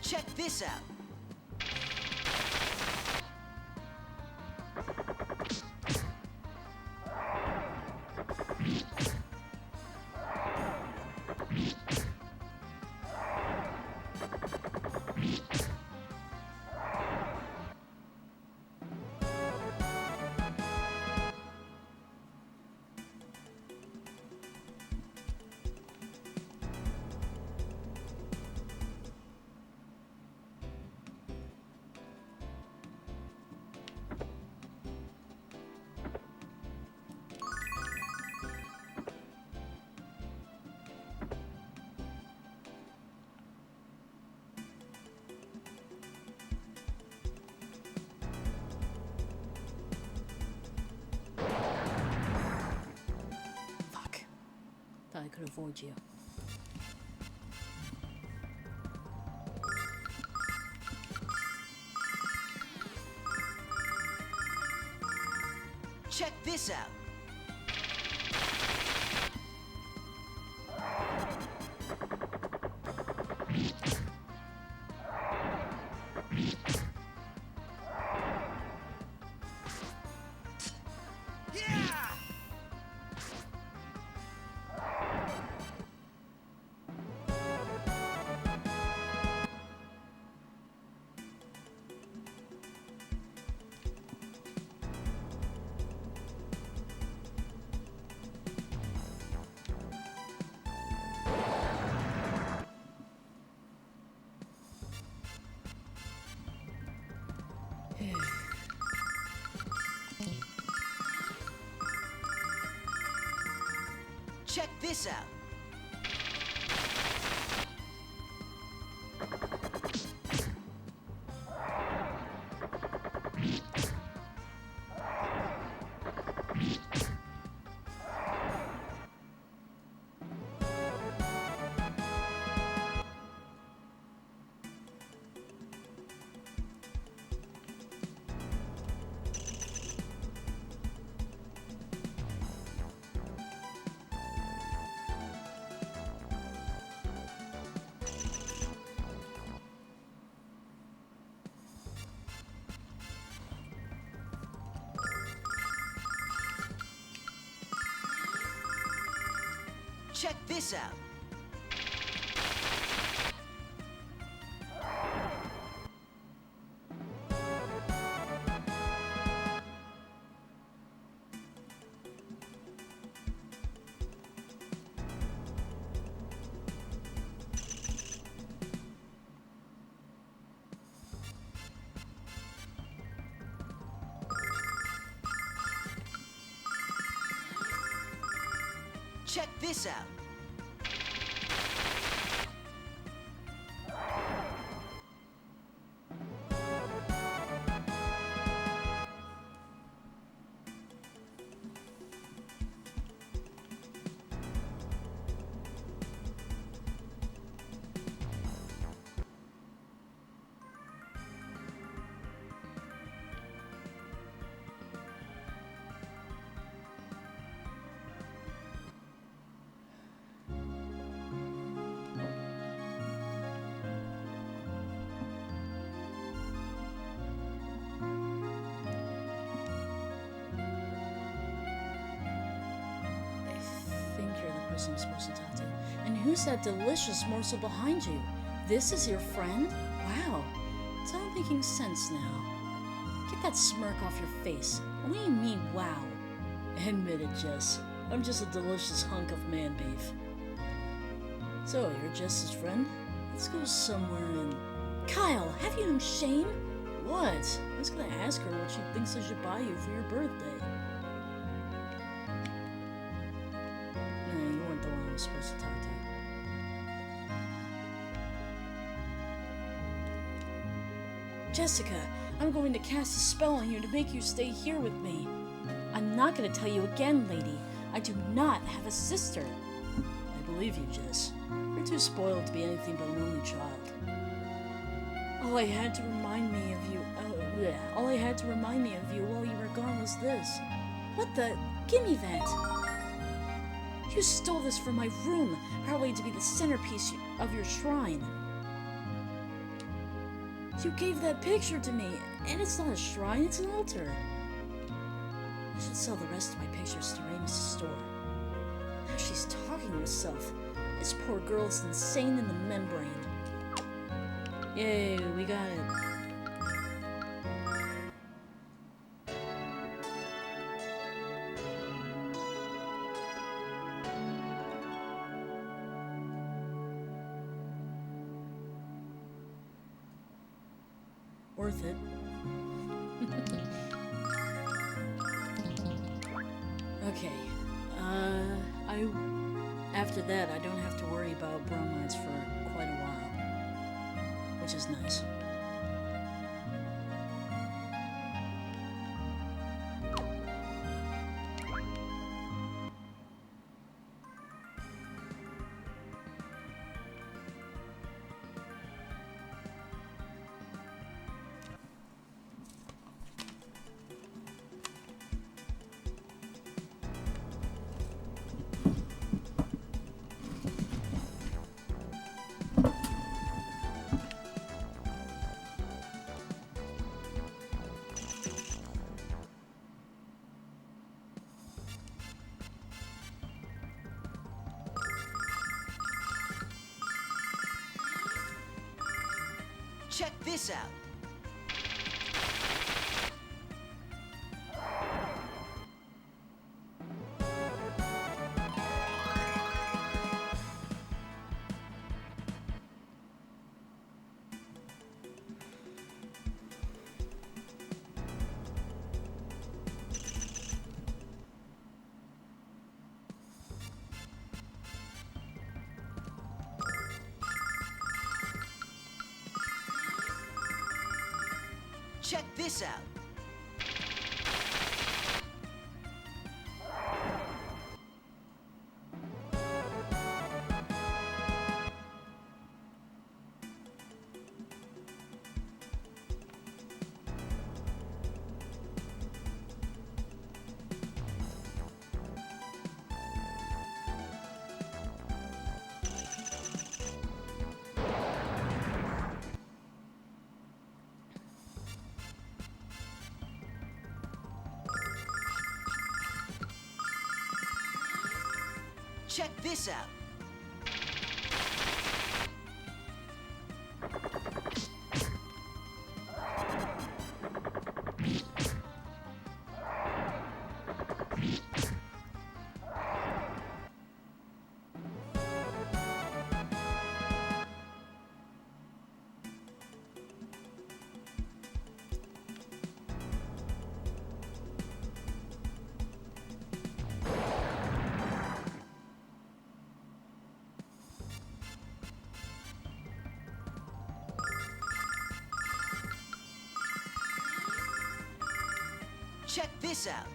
Check this out. Fuck. Thought I could avoid you. Check this out. Yeah! Check this out. Check this out. Check this out. person I'm supposed to talk to. And who's that delicious morsel behind you? This is your friend? Wow. It's all making sense now. Get that smirk off your face. What do you mean, wow? Admit it, Jess. I'm just a delicious hunk of man beef. So, you're Jess's friend? Let's go somewhere and... Kyle, have you no shame? What? I was gonna ask her what she thinks I should buy you for your birthday. Nah, you weren't the one I was supposed to talk to. Jessica, I'm going to cast a spell on you to make you stay here with me. I'm not gonna tell you again, lady. I do not have a sister. I believe you, Jess. You're too spoiled to be anything but an only child. All I had to remind me of you while you were gone was this. What the? Give me that. You stole this from my room, probably to be the centerpiece of your shrine. You gave that picture to me, and it's not a shrine, it's an altar. I should sell the rest of my pictures to Ramus' store. Now she's talking to herself. This poor girl is insane in the membrane. Yay, we got it. Worth it. Okay. After that, I don't have to worry about bromides for quite a while. Which is nice. Check this out. Check this out. Check this out. Check this out.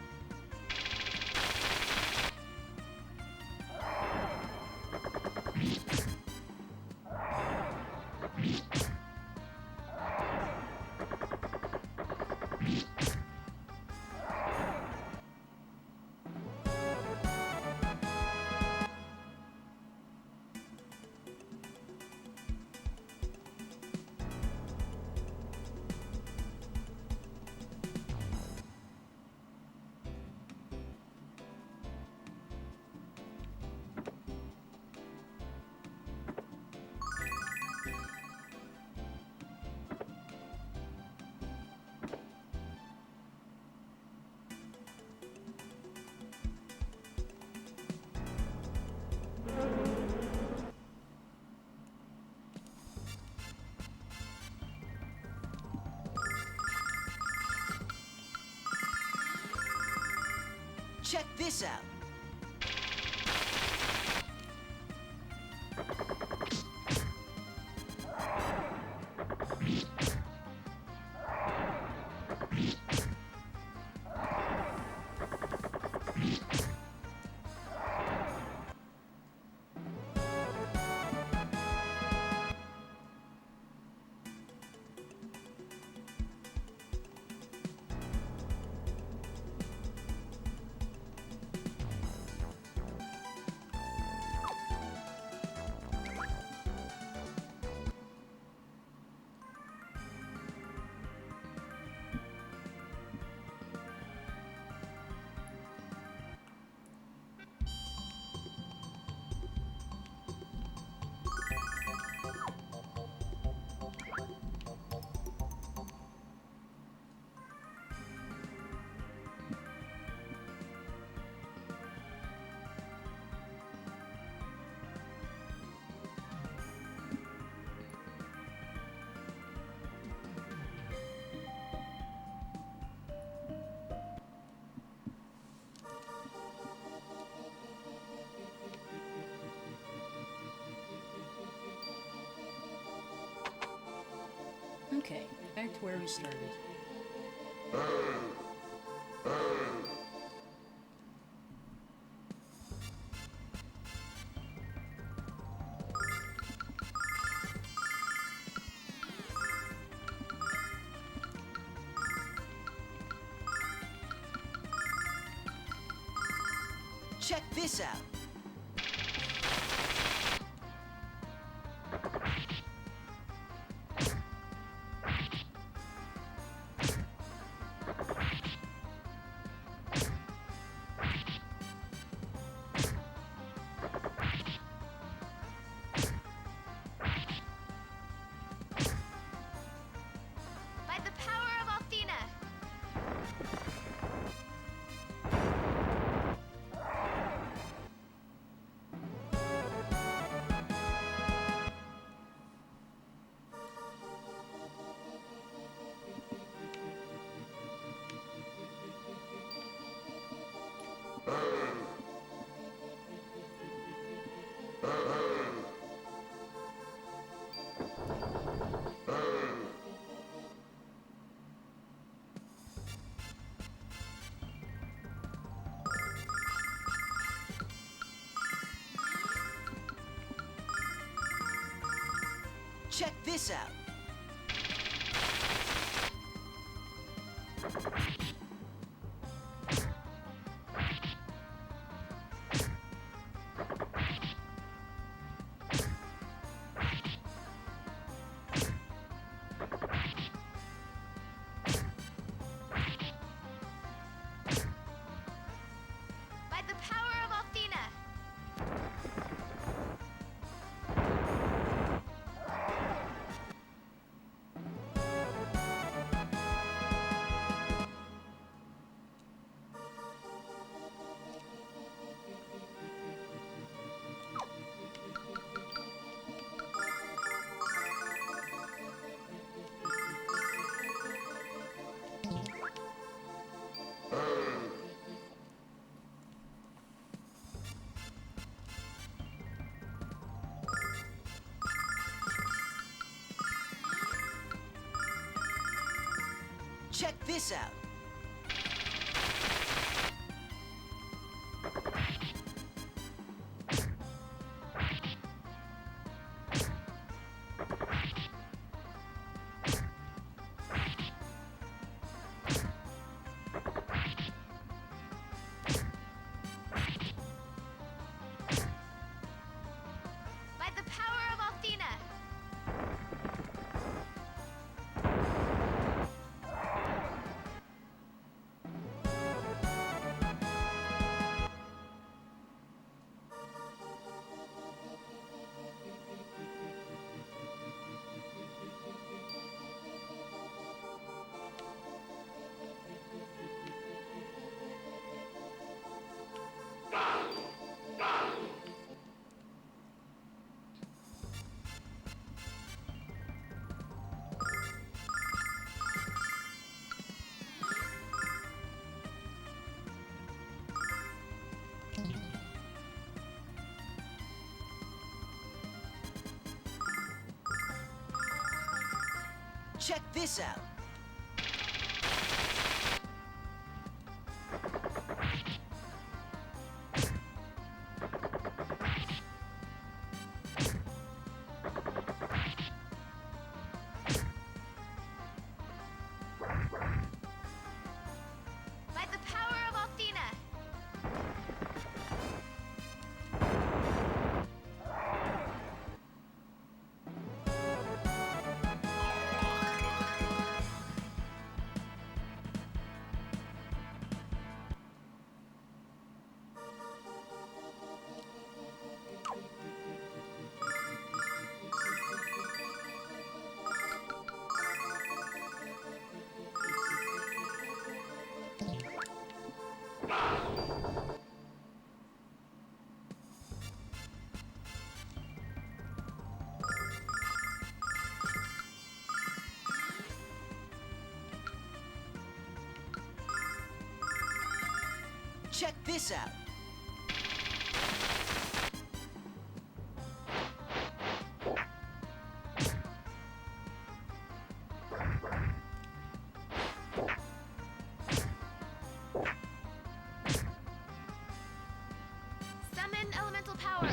Check this out. Okay, back to where we started. Check this out. By the power of Althena. Check this out. By the power of Althena. Check this out. By the power of Althena. Check this out. By the power of Athena. Check this out. Summon elemental power.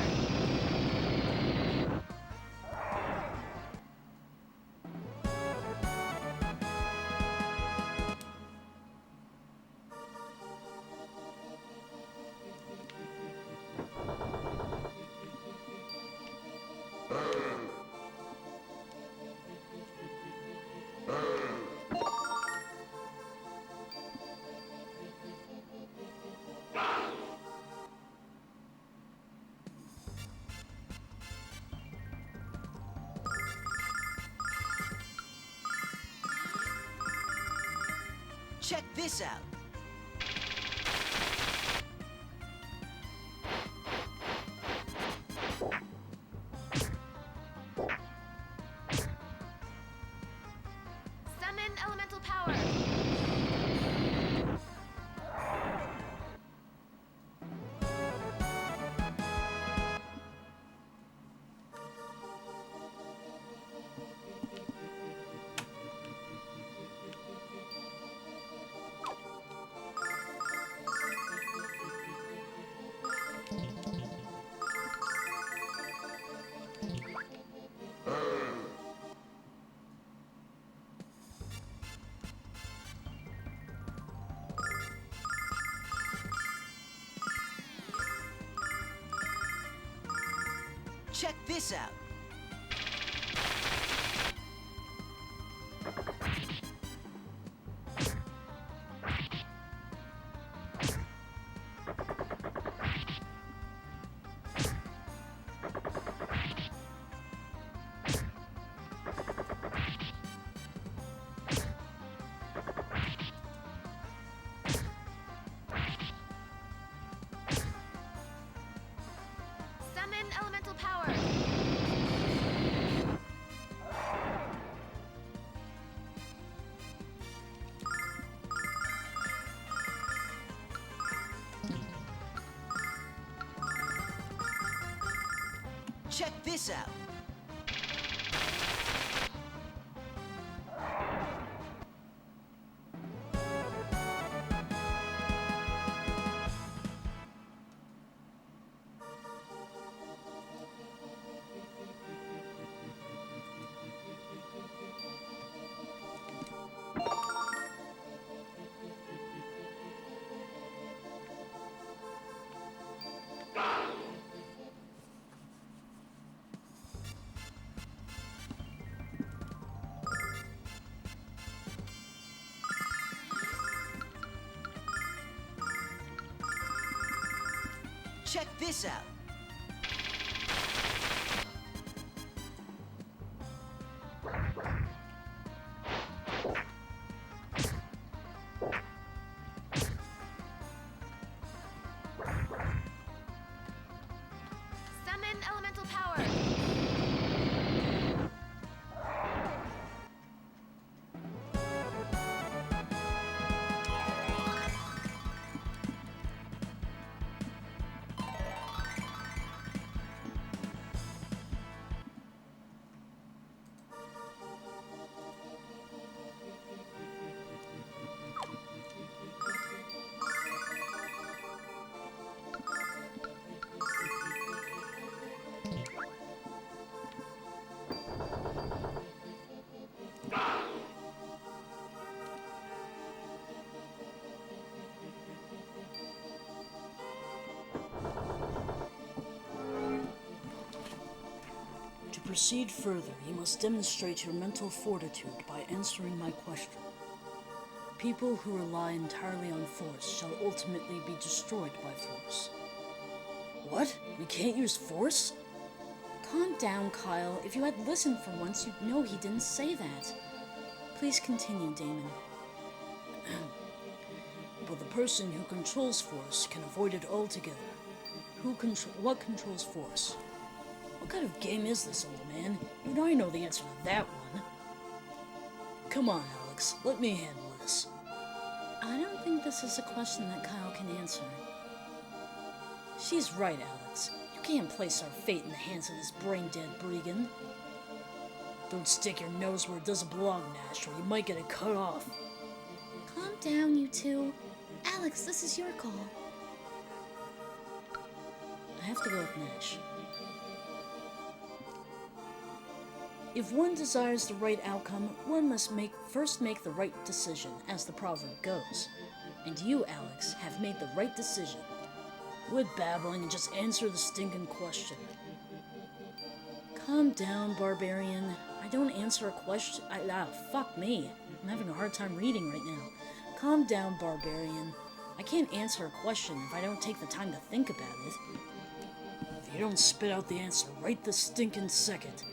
Check this out. Summon elemental power. Check this out. Summon elemental power. Check this out. Check this out. Summon elemental power. proceed further, you must demonstrate your mental fortitude by answering my question. People who rely entirely on force shall ultimately be destroyed by force. What? We can't use force? Calm down, Kyle. If you had listened for once, you'd know he didn't say that. Please continue, Damon. But the person who controls force can avoid it altogether. What controls force? What kind of game is this, old man? You and I know the answer to that one. Come on, Alex. Let me handle this. I don't think this is a question that Kyle can answer. She's right, Alex. You can't place our fate in the hands of this brain-dead brigand. Don't stick your nose where it doesn't belong, Nash, or you might get it cut off. Calm down, you two. Alex, this is your call. I have to go with Nash. If one desires the right outcome, one must first make the right decision, as the proverb goes. And you, Alex, have made the right decision. Quit babbling and just answer the stinking question. Calm down, barbarian. I don't answer a question. Fuck me. I'm having a hard time reading right now. Calm down, barbarian. I can't answer a question if I don't take the time to think about it. If you don't spit out the answer right this stinking second.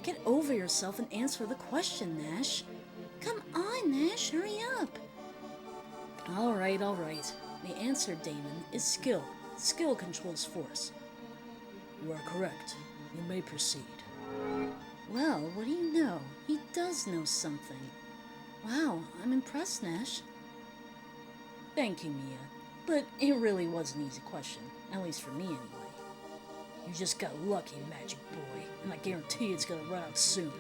Get over yourself and answer the question, Nash. Come on, Nash, hurry up. All right. The answer, Damon, is skill. Skill controls force. You are correct. You may proceed. Well, what do you know? He does know something. Wow, I'm impressed, Nash. Thank you, Mia. But it really was an easy question. At least for me, anyway. You just got lucky, magic boy. And I guarantee it's gonna run out soon.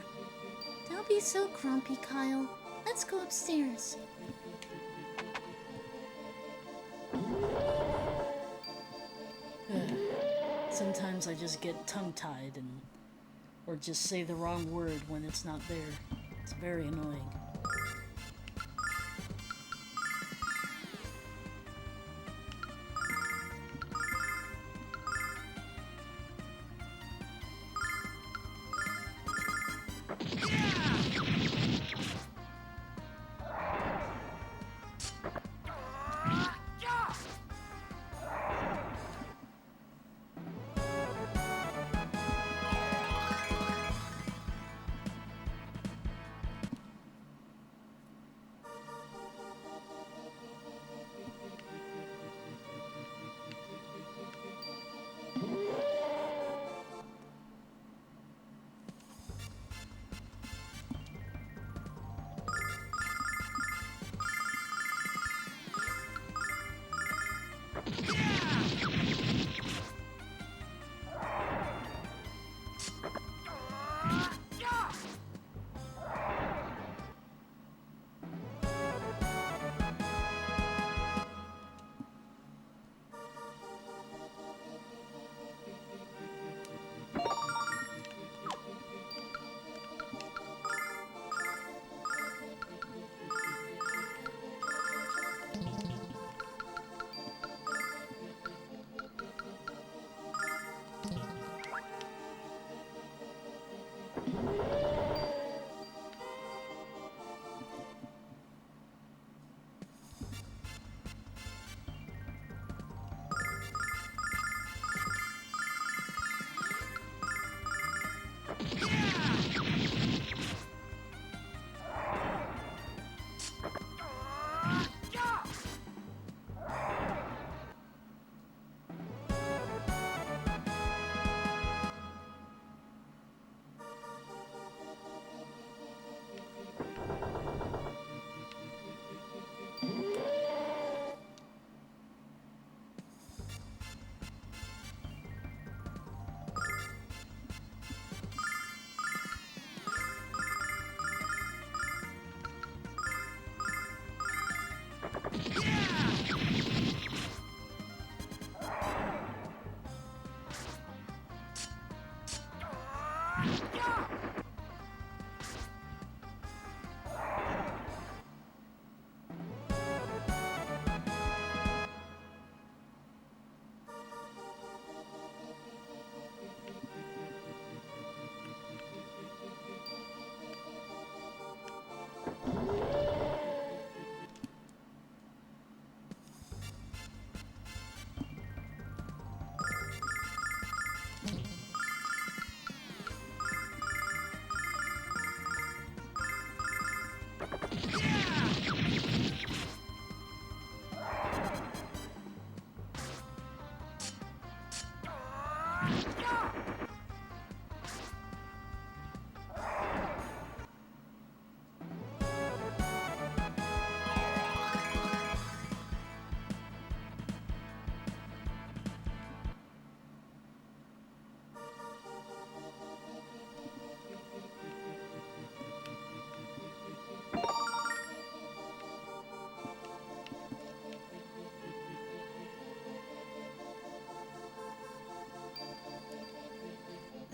Don't be so grumpy, Kyle. Let's go upstairs. Sometimes I just get tongue-tied or just say the wrong word when it's not there. It's very annoying.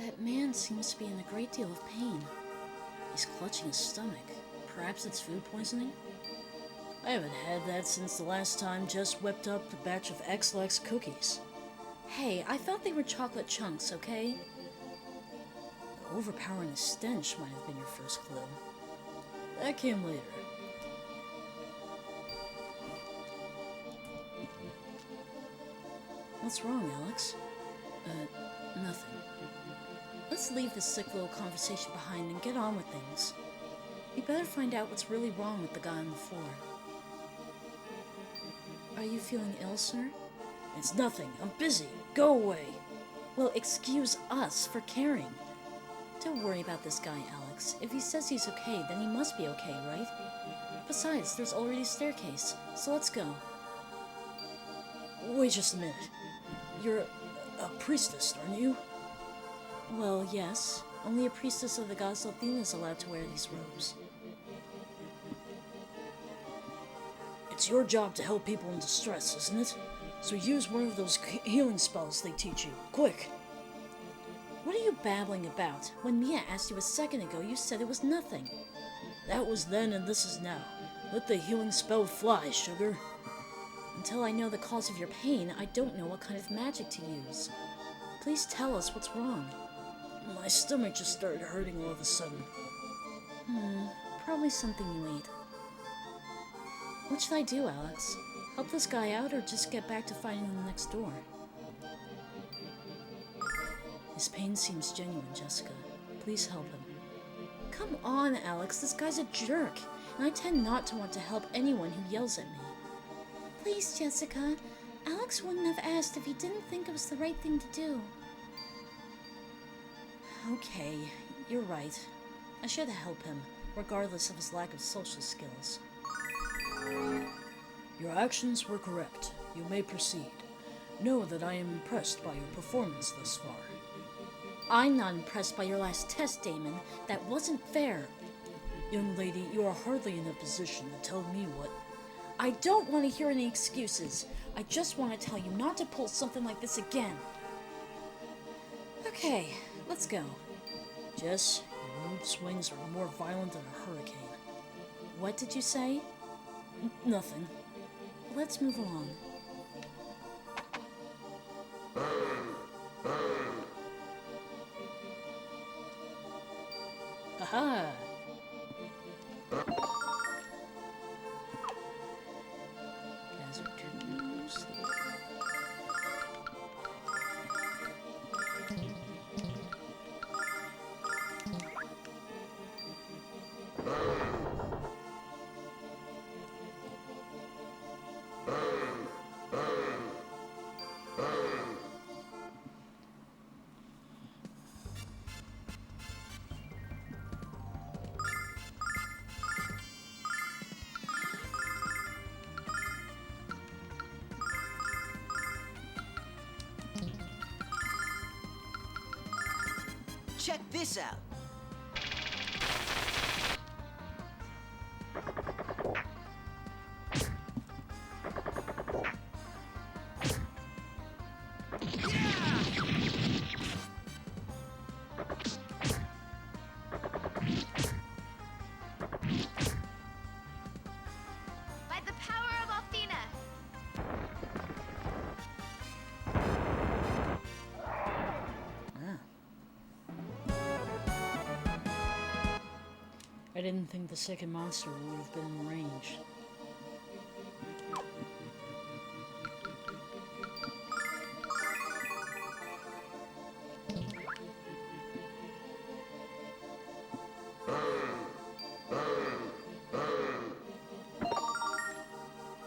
That man seems to be in a great deal of pain. He's clutching his stomach. Perhaps it's food poisoning? I haven't had that since the last time Jess whipped up a batch of X-Lax cookies. Hey, I thought they were chocolate chunks, okay? The overpowering stench might have been your first clue. That came later. What's wrong, Alex? Nothing. Let's leave this sick little conversation behind and get on with things. We better find out what's really wrong with the guy on the floor. Are you feeling ill, sir? It's nothing. I'm busy. Go away. Well, excuse us for caring. Don't worry about this guy, Alex. If he says he's okay, then he must be okay, right? Besides, there's already a staircase, so let's go. Wait just a minute. You're a priestess, aren't you? Well, yes. Only a priestess of the goddess Athena is allowed to wear these robes. It's your job to help people in distress, isn't it? So use one of those healing spells they teach you. Quick! What are you babbling about? When Mia asked you a second ago, you said it was nothing. That was then and this is now. Let the healing spell fly, sugar. Until I know the cause of your pain, I don't know what kind of magic to use. Please tell us what's wrong. My stomach just started hurting all of a sudden. Probably something you ate. What should I do, Alex? Help this guy out or just get back to fighting the next door? His pain seems genuine, Jessica. Please help him. Come on, Alex, this guy's a jerk, and I tend not to want to help anyone who yells at me. Please, Jessica. Alex wouldn't have asked if he didn't think it was the right thing to do. Okay, you're right. I should help him, regardless of his lack of social skills. Your actions were correct. You may proceed. Know that I am impressed by your performance thus far. I'm not impressed by your last test, Damon. That wasn't fair. Young lady, you are hardly in a position to tell me what... I don't want to hear any excuses. I just want to tell you not to pull something like this again. Okay, let's go. Jess, your mood swings are more violent than a hurricane. What did you say? Nothing. Let's move along. Aha! Guys are too slow. Check this out. By the power of Athena. I didn't think the second monster would have been in range.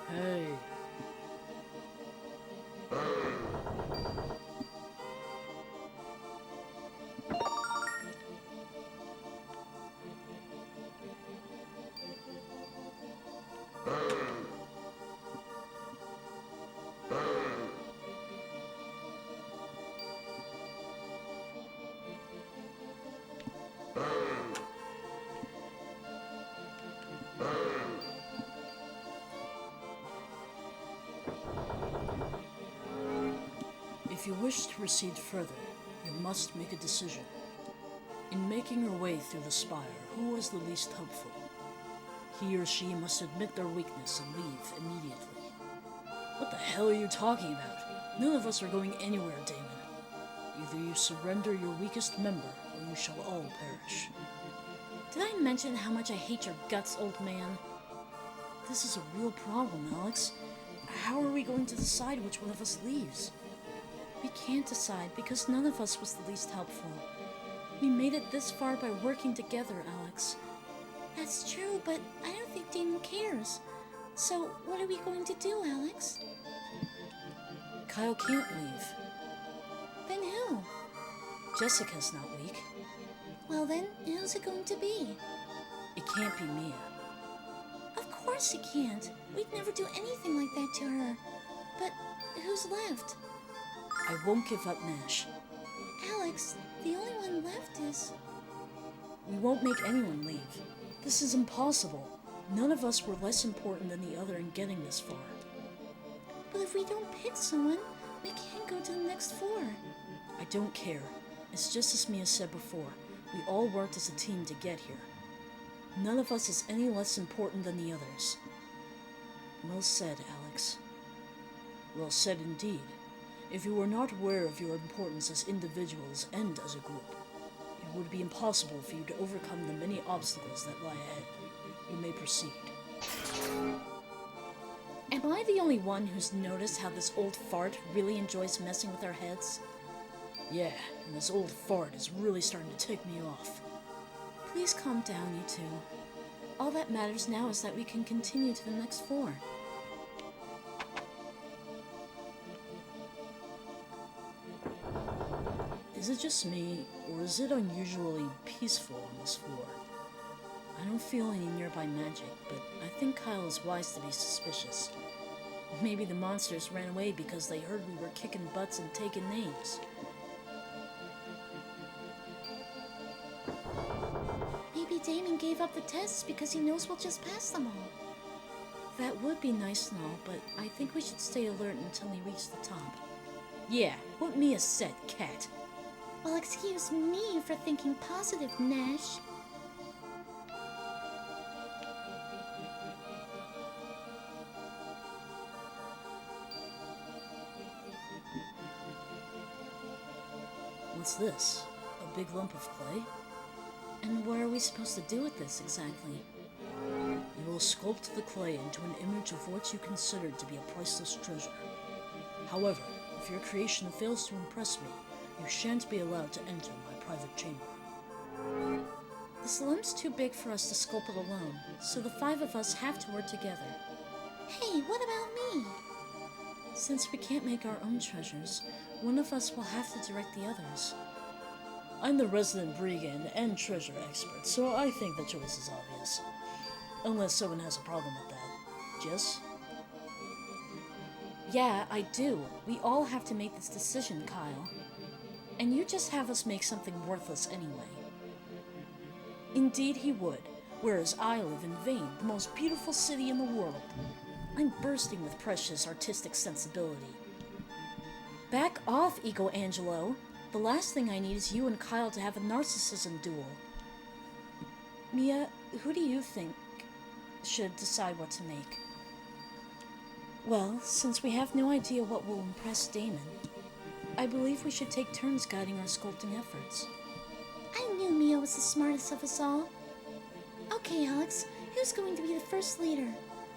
Hey. If you wish to proceed further, You must make a decision. In making her way through the spire, who was the least helpful? He or she must admit their weakness and leave immediately. What the hell are you talking about? None of us are going anywhere, Damon. Either you surrender your weakest member, or you shall all perish. Did I mention how much I hate your guts, old man? This is a real problem, Alex. How are we going to decide which one of us leaves? We can't decide because none of us was the least helpful. We made it this far by working together, Alex. That's true, but I don't think Damon cares. So, what are we going to do, Alex? Kyle can't leave. Then who? Jessica's not weak. Well then, who's it going to be? It can't be Mia. Of course it can't. We'd never do anything like that to her. But who's left? I won't give up Nash. Alex, the only one left is... We won't make anyone leave. This is impossible. None of us were less important than the other in getting this far. But if we don't pick someone, we can't go to the next four. I don't care. It's just as Mia said before. We all worked as a team to get here. None of us is any less important than the others. Well said, Alex. Well said indeed. If you were not aware of your importance as individuals and as a group, it would be impossible for you to overcome the many obstacles that lie ahead. You may proceed. Am I the only one who's noticed how this old fart really enjoys messing with our heads? Yeah, and this old fart is really starting to tick me off. Please calm down, you two. All that matters now is that we can continue to the next four. Is it just me, or is it unusually peaceful on this floor? I don't feel any nearby magic, but I think Kyle is wise to be suspicious. Maybe the monsters ran away because they heard we were kicking butts and taking names. Maybe Damon gave up the tests because he knows we'll just pass them all. That would be nice and all, but I think we should stay alert until we reach the top. Yeah, what Mia said, cat. Well, excuse me for thinking positive, Nash. What's this? A big lump of clay? And what are we supposed to do with this exactly? You will sculpt the clay into an image of what you consider to be a priceless treasure. However, if your creation fails to impress me, you shan't be allowed to enter my private chamber. This lump's too big for us to sculpt it alone, so the five of us have to work together. Hey, what about me? Since we can't make our own treasures, one of us will have to direct the others. I'm the resident brigand and treasure expert, so I think the choice is obvious. Unless someone has a problem with that. Jess? Yeah, I do. We all have to make this decision, Kyle. And you just have us make something worthless anyway. Indeed he would, whereas I live in Vane, the most beautiful city in the world. I'm bursting with precious artistic sensibility. Back off, Ego Angelo. The last thing I need is you and Kyle to have a narcissism duel. Mia, who do you think should decide what to make? Well, since we have no idea what will impress Damon, I believe we should take turns guiding our sculpting efforts. I knew Mia was the smartest of us all. Okay, Alex, who's going to be the first leader?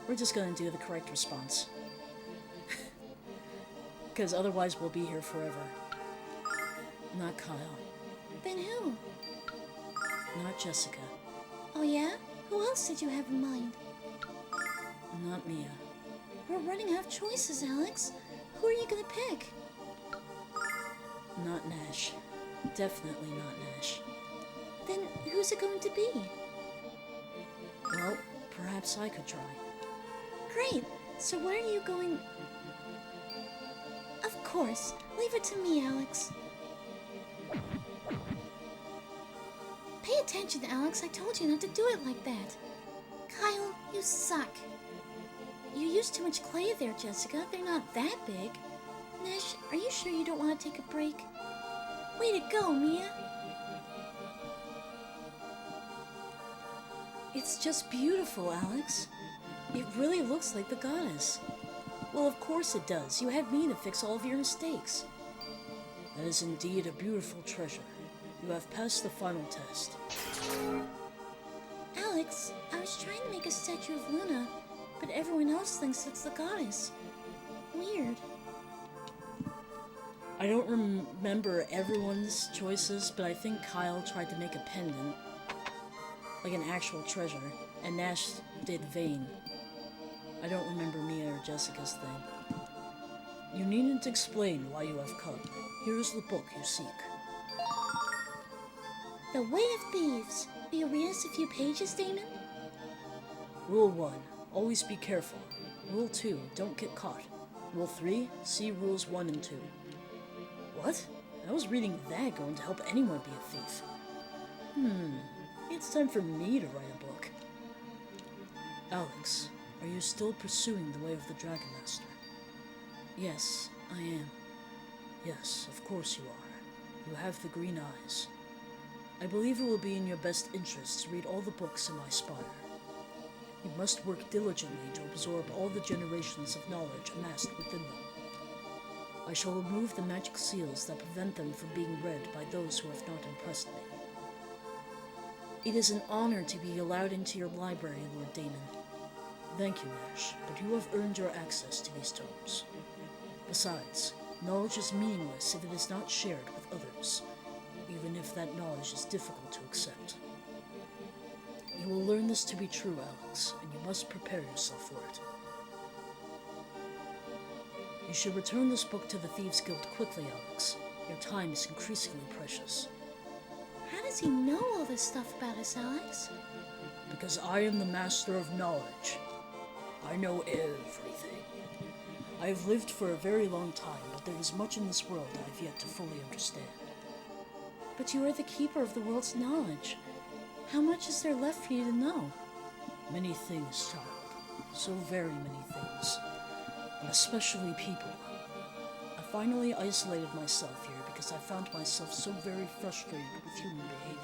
We're just gonna do the correct response. Because otherwise we'll be here forever. Not Kyle. Then who? Not Jessica. Oh yeah? Who else did you have in mind? Not Mia. We're running out of choices, Alex. Who are you gonna pick? Not Nash. Definitely not Nash. Then who's it going to be? Well, perhaps I could try. Great! So where are you going? Of course. Leave it to me, Alex. Pay attention, Alex. I told you not to do it like that. Kyle, you suck. You used too much clay there, Jessica. They're not that big. Nash, are you sure you don't want to take a break? Way to go, Mia. It's just beautiful, Alex. It really looks like the goddess. Well, of course it does. You had me to fix all of your mistakes. That is indeed a beautiful treasure. You have passed the final test. Alex, I was trying to make a statue of Luna, but everyone else thinks it's the goddess. Weird. I don't remember everyone's choices, but I think Kyle tried to make a pendant, like an actual treasure, and Nash did Vane. I don't remember Mia or Jessica's thing. You needn't explain why you have come. Here is the book you seek. The Way of Thieves. Will you read us a few pages, Damon? Rule 1. Always be careful. Rule 2. Don't get caught. Rule 3. See Rules 1 and 2. What? How is reading that going to help anyone be a thief? It's time for me to write a book. Alex, are you still pursuing the way of the Dragon Master? Yes, I am. Yes, of course you are. You have the green eyes. I believe it will be in your best interest to read all the books in my spire. You must work diligently to absorb all the generations of knowledge amassed within them. I shall remove the magic seals that prevent them from being read by those who have not impressed me. It is an honor to be allowed into your library, Lord Damon. Thank you, Nash, but you have earned your access to these tomes. Besides, knowledge is meaningless if it is not shared with others, even if that knowledge is difficult to accept. You will learn this to be true, Alex, and you must prepare yourself for it. You should return this book to the Thieves' Guild quickly, Alex. Your time is increasingly precious. How does he know all this stuff about us, Alex? Because I am the master of knowledge. I know everything. I have lived for a very long time, but there is much in this world I have yet to fully understand. But you are the keeper of the world's knowledge. How much is there left for you to know? Many things, child. So very many things. And especially people. I finally isolated myself here because I found myself so very frustrated with human behavior.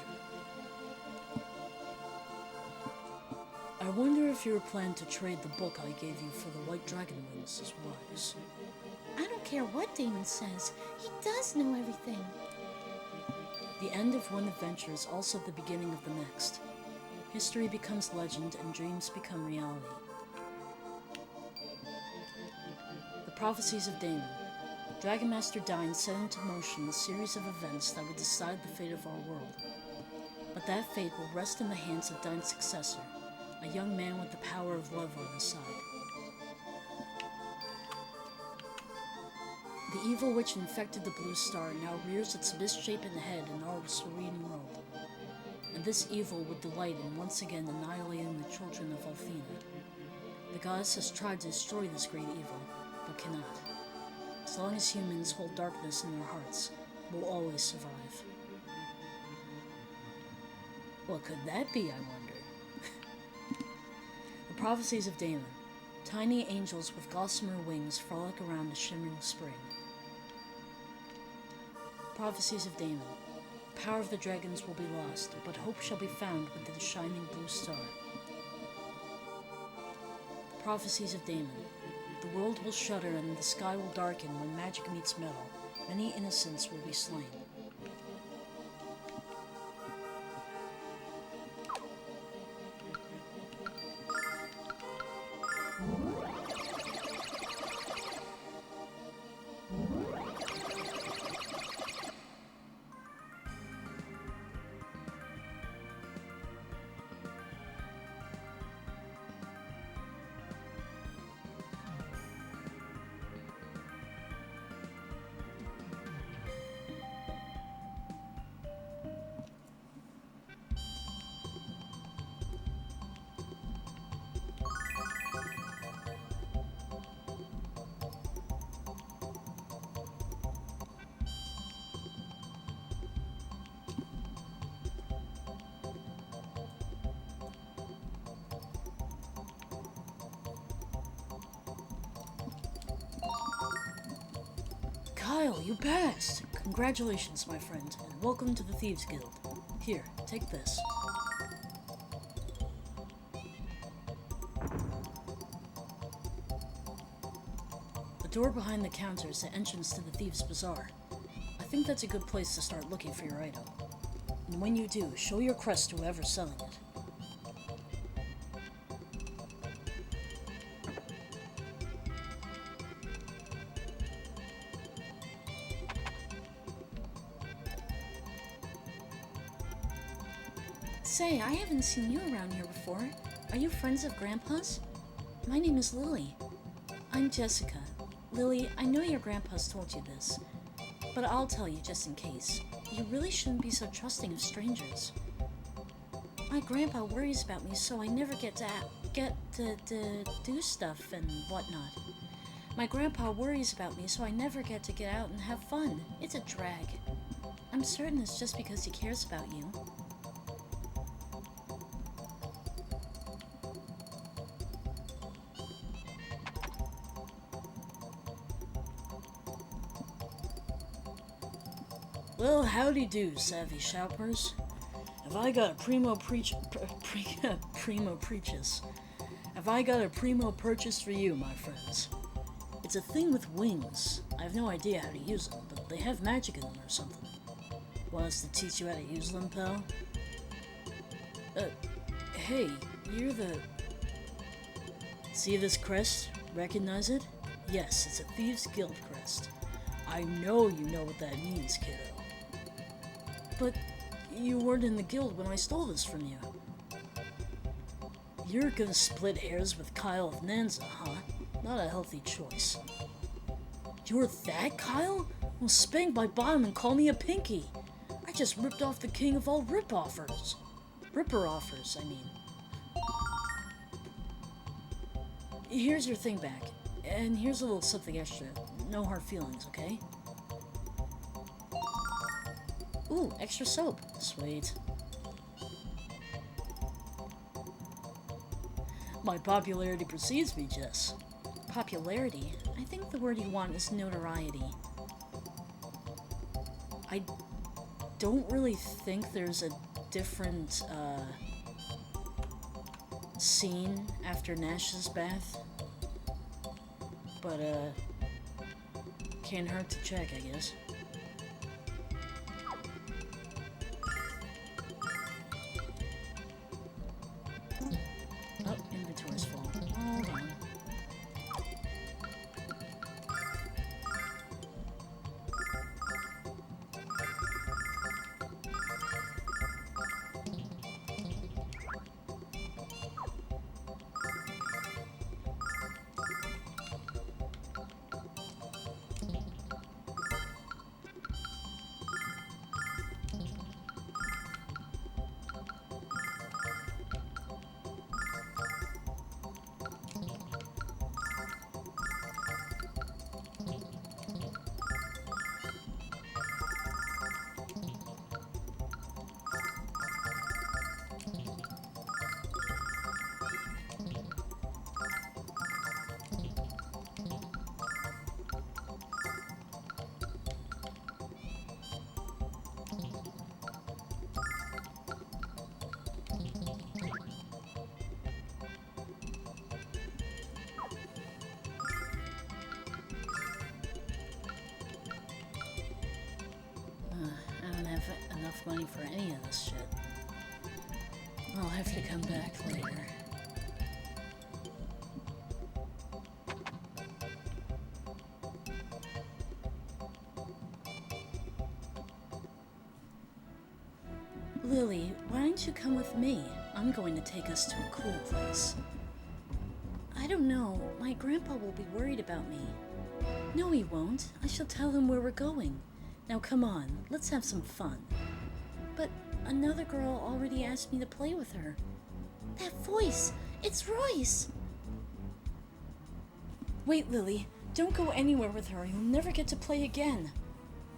I wonder if your plan to trade the book I gave you for the White Dragon Wings is wise. I don't care what Damon says. He does know everything. The end of one adventure is also the beginning of the next. History becomes legend and dreams become reality. The Prophecies of Damon. Dragon Master Dine set into motion a series of events that would decide the fate of our world. But that fate will rest in the hands of Dine's successor, a young man with the power of love on his side. The evil which infected the Blue Star now rears its misshapen head in our serene world, and this evil would delight in once again annihilating the children of Althena. The goddess has tried to destroy this great evil, but cannot. As long as humans hold darkness in their hearts, we'll always survive. What could that be, I wonder? The Prophecies of Damon. Tiny angels with gossamer wings frolic around a shimmering spring. Prophecies of Damon. The power of the dragons will be lost, but hope shall be found within the shining blue star. The Prophecies of Damon. The world will shudder and the sky will darken when magic meets metal. Many innocents will be slain. Kyle, you passed! Congratulations, my friend, and welcome to the Thieves Guild. Here, take this. The door behind the counter is the entrance to the Thieves' Bazaar. I think that's a good place to start looking for your item. And when you do, show your crest to whoever's selling it. Say, I haven't seen you around here before. Are you friends of Grandpa's? My name is Lily. I'm Jessica. Lily, I know your grandpa's told you this, but I'll tell you just in case. You really shouldn't be so trusting of strangers. My grandpa worries about me, so I never get to do stuff and whatnot. My grandpa worries about me, so I never get to get out and have fun. It's a drag. I'm certain it's just because he cares about you. Well, howdy do, savvy shoppers. Have I got a primo preaches? Have I got a primo purchase for you, my friends? It's a thing with wings. I have no idea how to use them, but they have magic in them or something. Want us to teach you how to use them, pal? Hey, you're the... See this crest? Recognize it? Yes, it's a Thieves Guild crest. I know you know what that means, kiddo. But you weren't in the guild when I stole this from you. You're gonna split hairs with Kyle of Nanza, huh? Not a healthy choice. You're that Kyle? Well, spank my bottom and call me a pinky. I just ripped off the king of all rip-offers. Ripper-offers, I mean. Here's your thing back. And here's a little something extra. No hard feelings, okay? Ooh, extra soap. Sweet. My popularity precedes me, Jess. Popularity? I think the word you want is notoriety. I don't really think there's a different, scene after Nash's bath. But, can't hurt to check, I guess. Oh, inventory's full. Hold on. I don't have enough money for any of this shit. I'll have to come back later. Lily, why don't you come with me? I'm going to take us to a cool place. I don't know. My grandpa will be worried about me. No, he won't. I shall tell him where we're going. Now come on, let's have some fun. But another girl already asked me to play with her. That voice! It's Royce! Wait, Lily. Don't go anywhere with her. You'll never get to play again.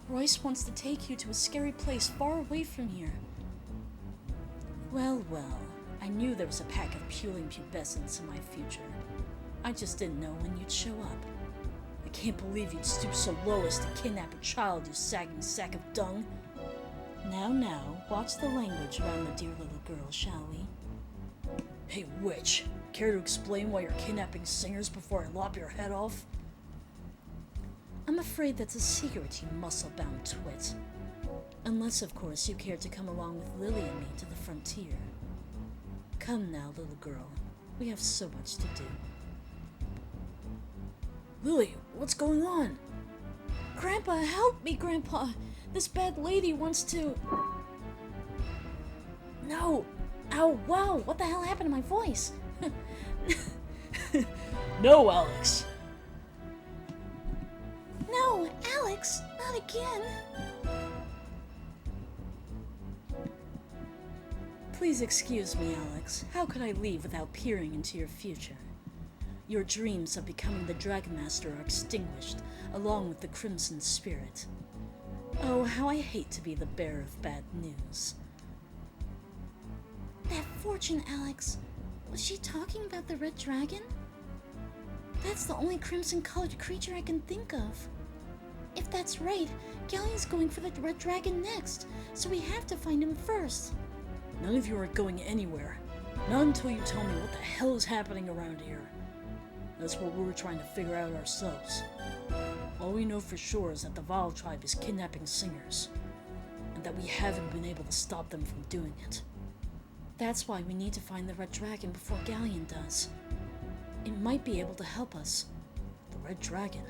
Royce wants to take you to a scary place far away from here. Well, well. I knew there was a pack of puling pubescents in my future. I just didn't know when you'd show up. I can't believe you'd stoop so low as to kidnap a child, you sagging sack of dung. Now, watch the language around the dear little girl, shall we? Hey, witch, care to explain why you're kidnapping singers before I lop your head off? I'm afraid that's a secret, you muscle-bound twit. Unless, of course, you care to come along with Lily and me to the frontier. Come now, little girl. We have so much to do. Lily, what's going on? Grandpa, help me, Grandpa! This bad lady wants to... No! Ow, wow, what the hell happened to my voice? No, Alex! No, Alex, not again. Please excuse me, Alex. How could I leave without peering into your future? Your dreams of becoming the Dragon Master are extinguished, along with the Crimson Spirit. Oh, how I hate to be the bearer of bad news. That fortune, Alex. Was she talking about the Red Dragon? That's the only crimson-colored creature I can think of. If that's right, Galleon's going for the Red Dragon next, so we have to find him first. None of you are going anywhere. Not until you tell me what the hell is happening around here. That's what we're trying to figure out ourselves. All we know for sure is that the Vile tribe is kidnapping singers, and that we haven't been able to stop them from doing it. That's why we need to find the Red Dragon before Galleon does. It might be able to help us. The Red Dragon?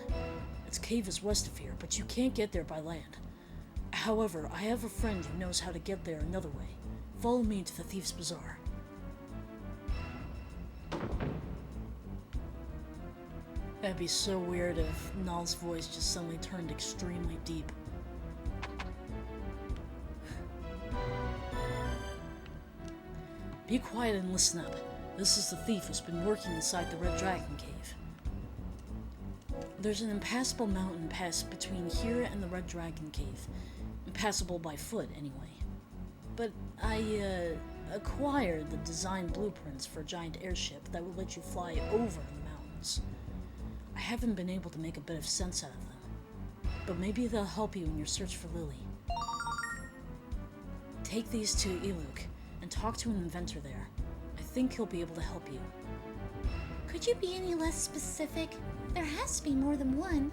Its cave is west of here, but you can't get there by land. However, I have a friend who knows how to get there another way. Follow me to the Thief's Bazaar. That'd be so weird if Null's voice just suddenly turned extremely deep. Be quiet and listen up. This is the thief who's been working inside the Red Dragon Cave. There's an impassable mountain pass between here and the Red Dragon Cave. Impassable by foot, anyway. But I, acquired the design blueprints for a giant airship that would let you fly over the mountains. I haven't been able to make a bit of sense out of them, but maybe they'll help you in your search for Lily. Take these to Iluk and talk to an inventor there. I think he'll be able to help you. Could you be any less specific? There has to be more than one.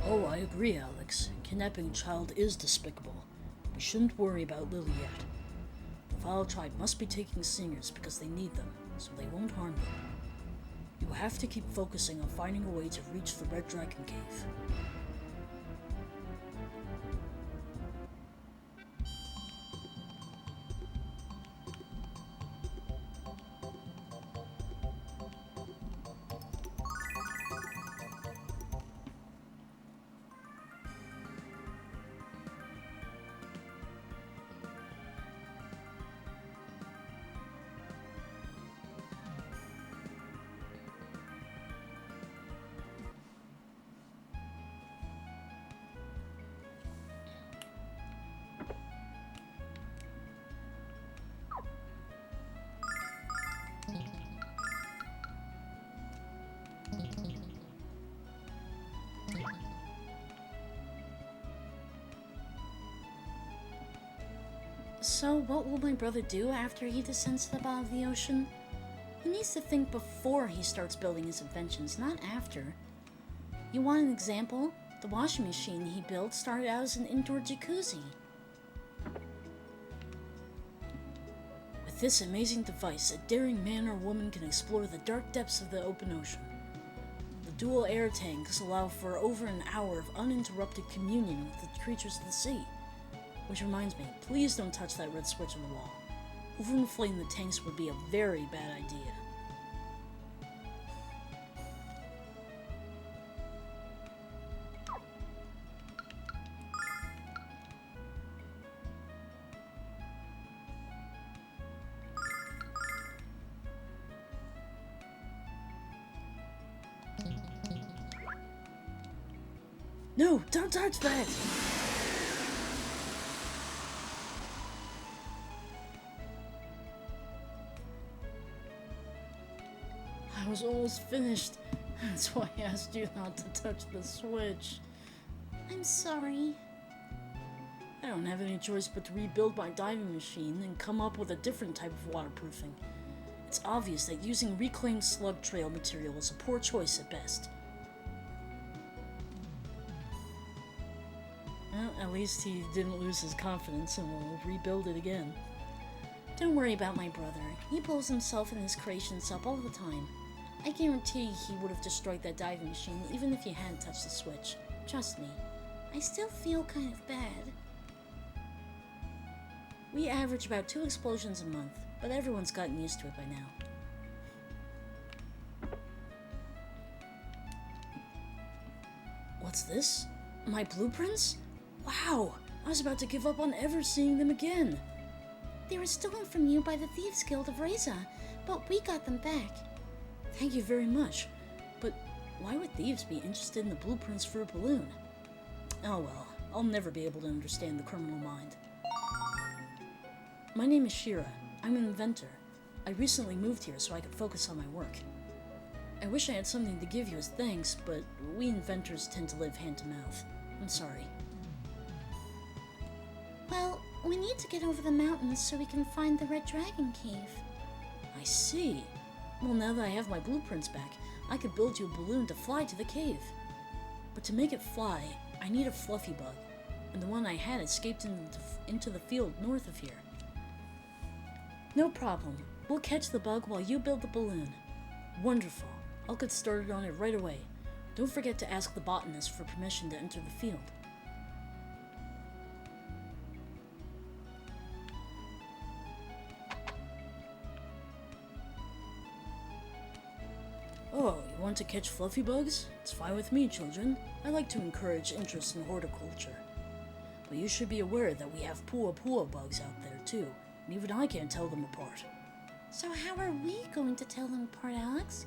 Oh, I agree, Alex. Kidnapping a child is despicable. We shouldn't worry about Lily yet. The Vile tribe must be taking singers because they need them, so they won't harm them. You have to keep focusing on finding a way to reach the Red Dragon Cave. So, what will my brother do after he descends to the bottom of the ocean? He needs to think before he starts building his inventions, not after. You want an example? The washing machine he built started out as an indoor jacuzzi. With this amazing device, a daring man or woman can explore the dark depths of the open ocean. The dual air tanks allow for over an hour of uninterrupted communion with the creatures of the sea. Which reminds me, please don't touch that red switch on the wall. Overinflating the tanks would be a very bad idea. No, don't touch that! I was almost finished. That's why I asked you not to touch the switch. I'm sorry. I don't have any choice but to rebuild my diving machine and come up with a different type of waterproofing. It's obvious that using reclaimed slug trail material is a poor choice at best. Well, at least he didn't lose his confidence and will rebuild it again. Don't worry about my brother. He pulls himself and his creations up all the time. I guarantee he would have destroyed that diving machine even if he hadn't touched the switch. Trust me. I still feel kind of bad. We average about 2 explosions a month, but everyone's gotten used to it by now. What's this? My blueprints? Wow! I was about to give up on ever seeing them again. They were stolen from you by the Thieves Guild of Reza, but we got them back. Thank you very much. But why would thieves be interested in the blueprints for a balloon? Oh well, I'll never be able to understand the criminal mind. My name is Shira. I'm an inventor. I recently moved here so I could focus on my work. I wish I had something to give you as thanks, but we inventors tend to live hand to mouth. I'm sorry. Well, we need to get over the mountains so we can find the Red Dragon Cave. I see. Well, now that I have my blueprints back, I could build you a balloon to fly to the cave. But to make it fly, I need a fluffy bug, and the one I had escaped into the field north of here. No problem. We'll catch the bug while you build the balloon. Wonderful. I'll get started on it right away. Don't forget to ask the botanist for permission to enter the field. Oh, you want to catch fluffy bugs? It's fine with me, children. I like to encourage interest in horticulture. But you should be aware that we have pua bugs out there too, and even I can't tell them apart. So how are we going to tell them apart, Alex?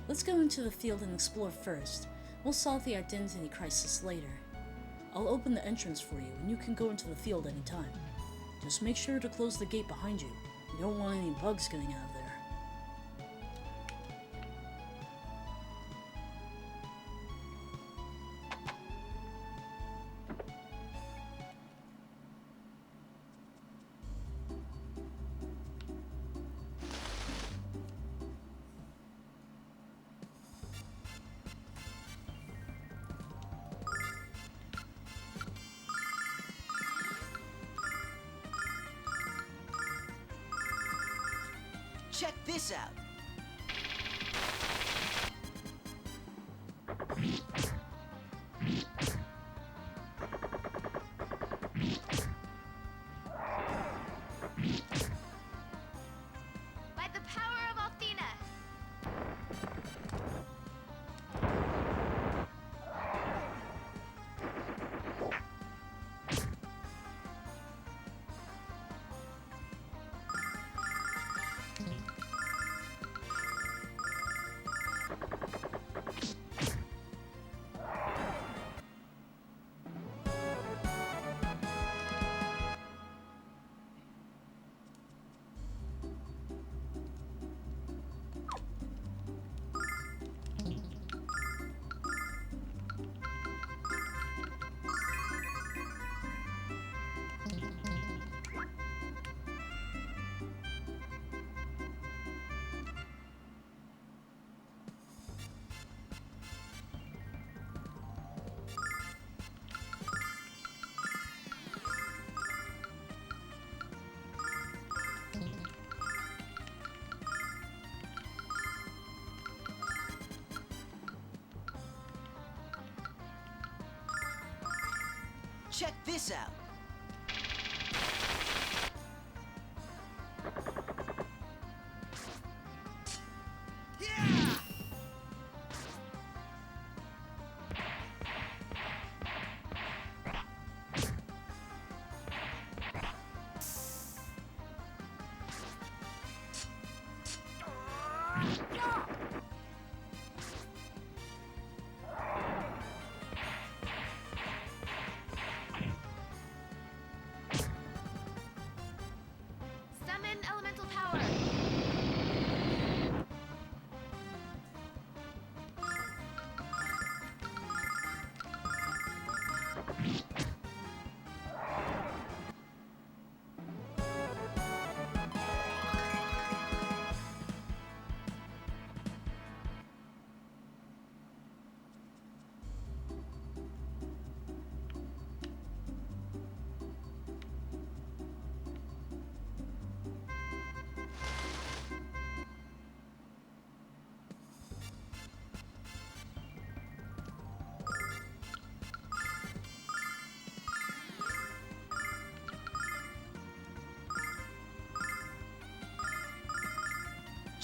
Let's go into the field and explore first. We'll solve the identity crisis later. I'll open the entrance for you, and you can go into the field anytime. Just make sure to close the gate behind you. You don't want any bugs getting out of there. Check this out. By the power of Athena. Check this out.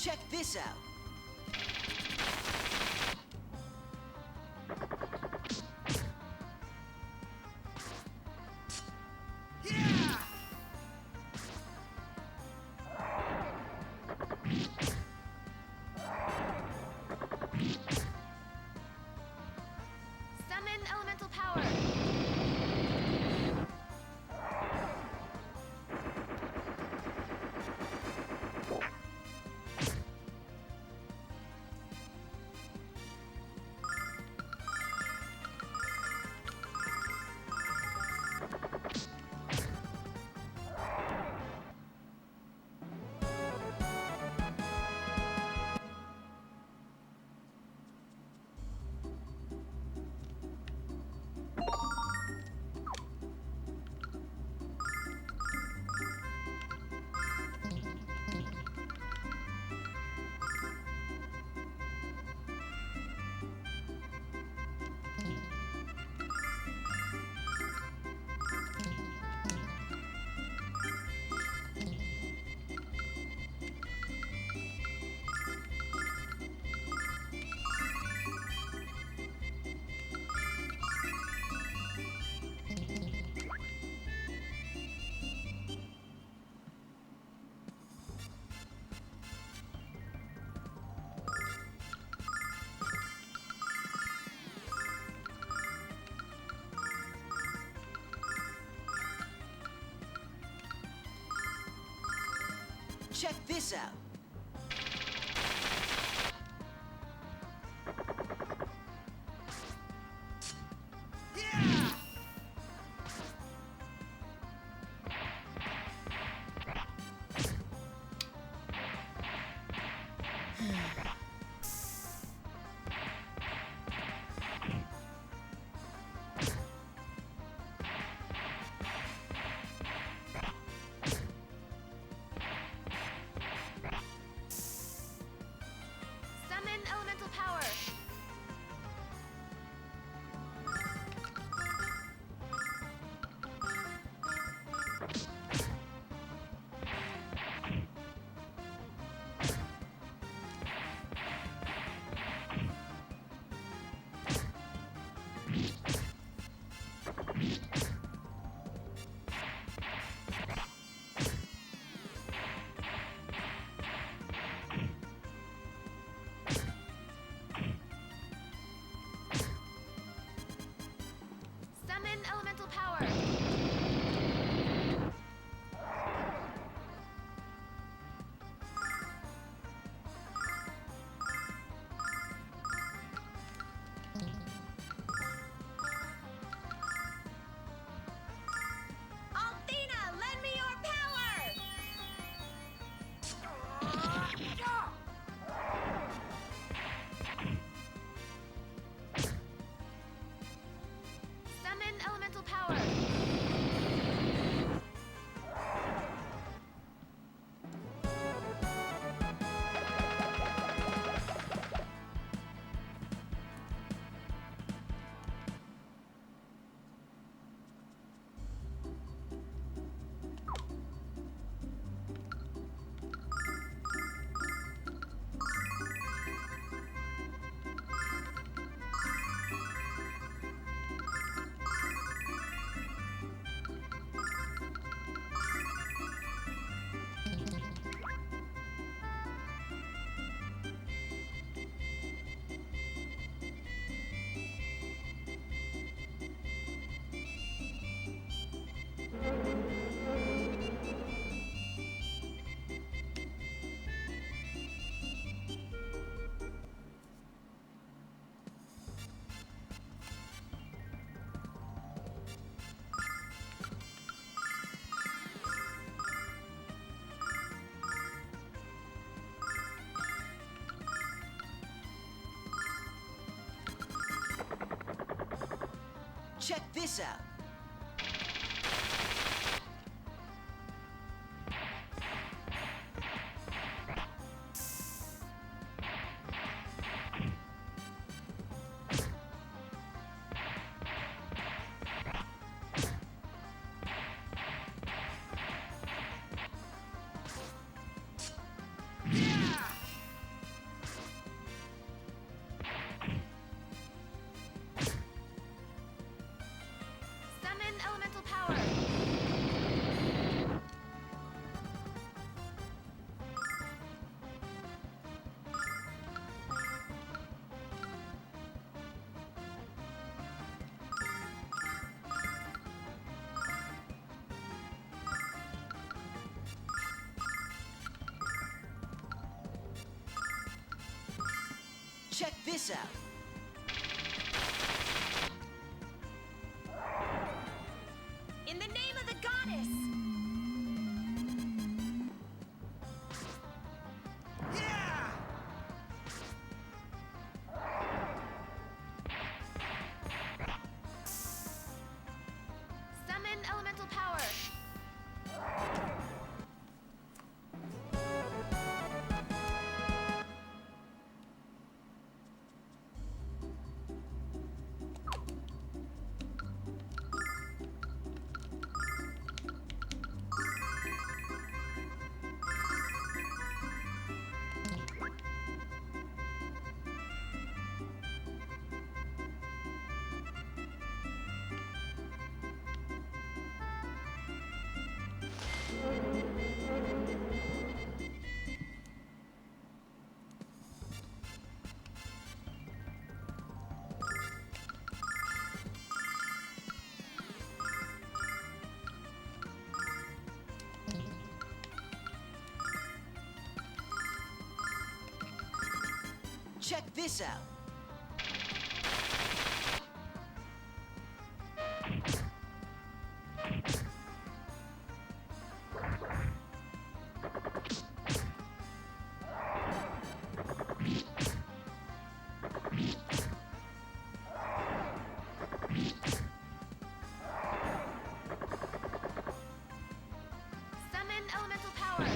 Check this out. Summon elemental power. Check this out. Summon elemental power. Summon elemental power. Althena, lend me your power! Summon elemental power. Check this out. Check this out. In the name of the goddess! Yeah! Summon elemental power! Check this out. Summon elemental power!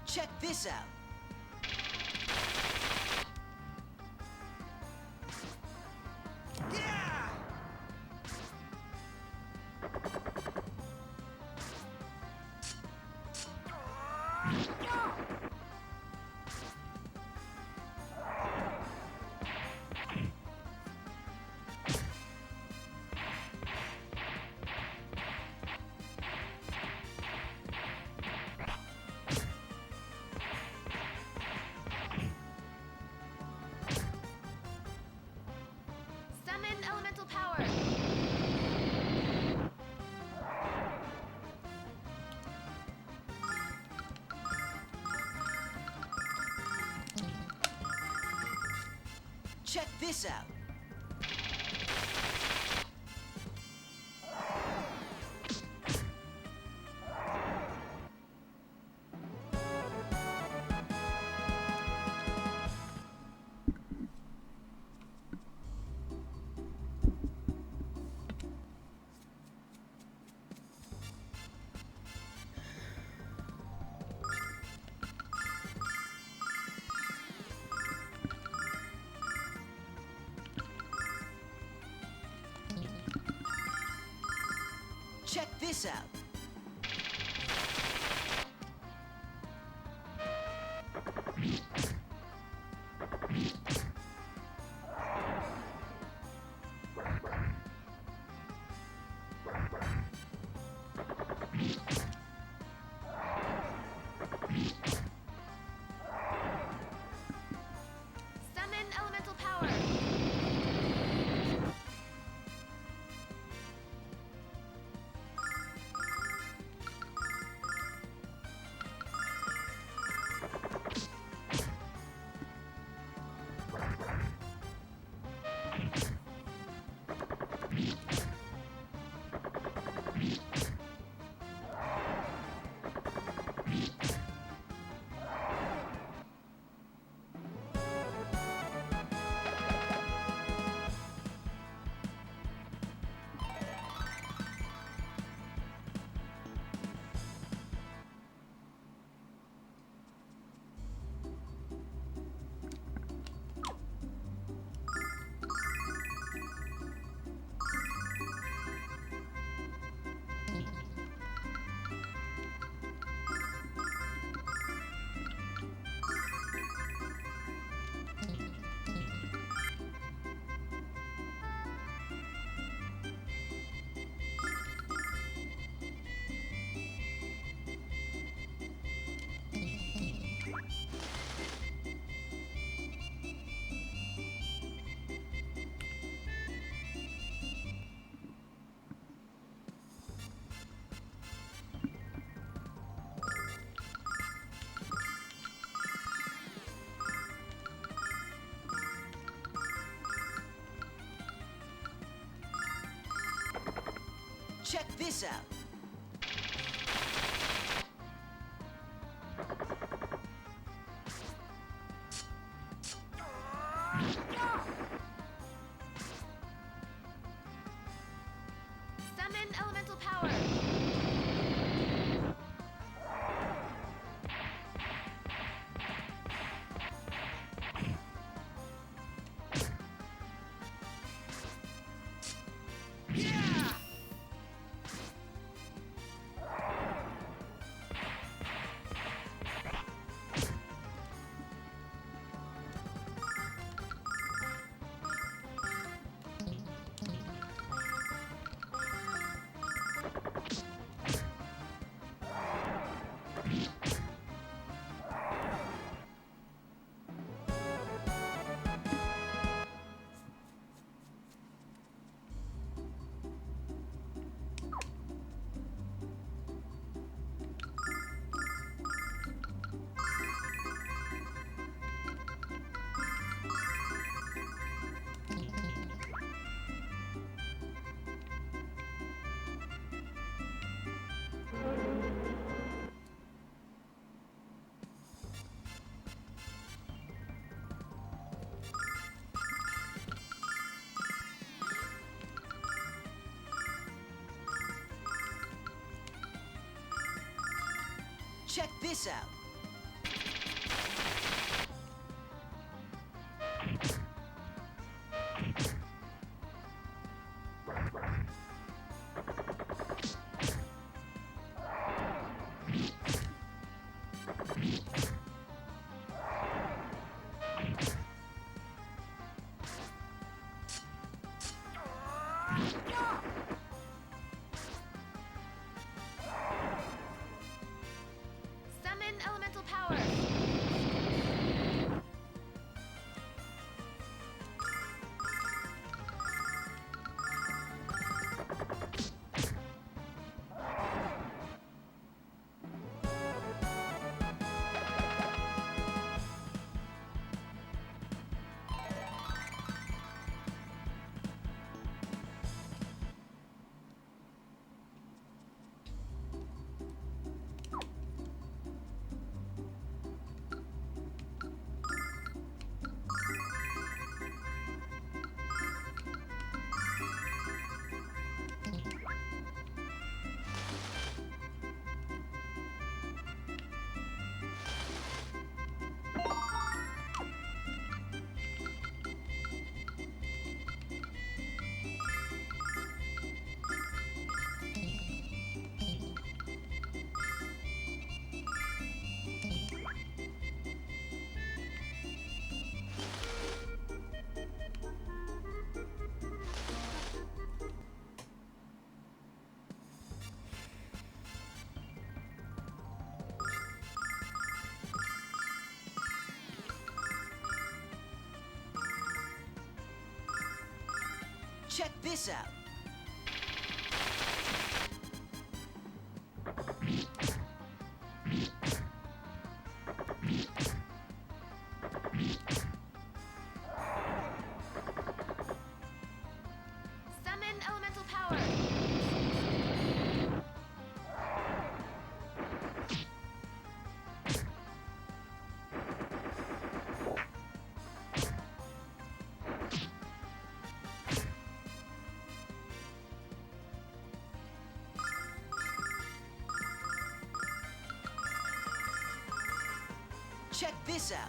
Check this out. Yeah! Summon elemental power! Check this out. Check this out. Summon elemental power! this out. Summon elemental power. Check this out. Summon elemental power. Check this out. Summon elemental power. Check this out.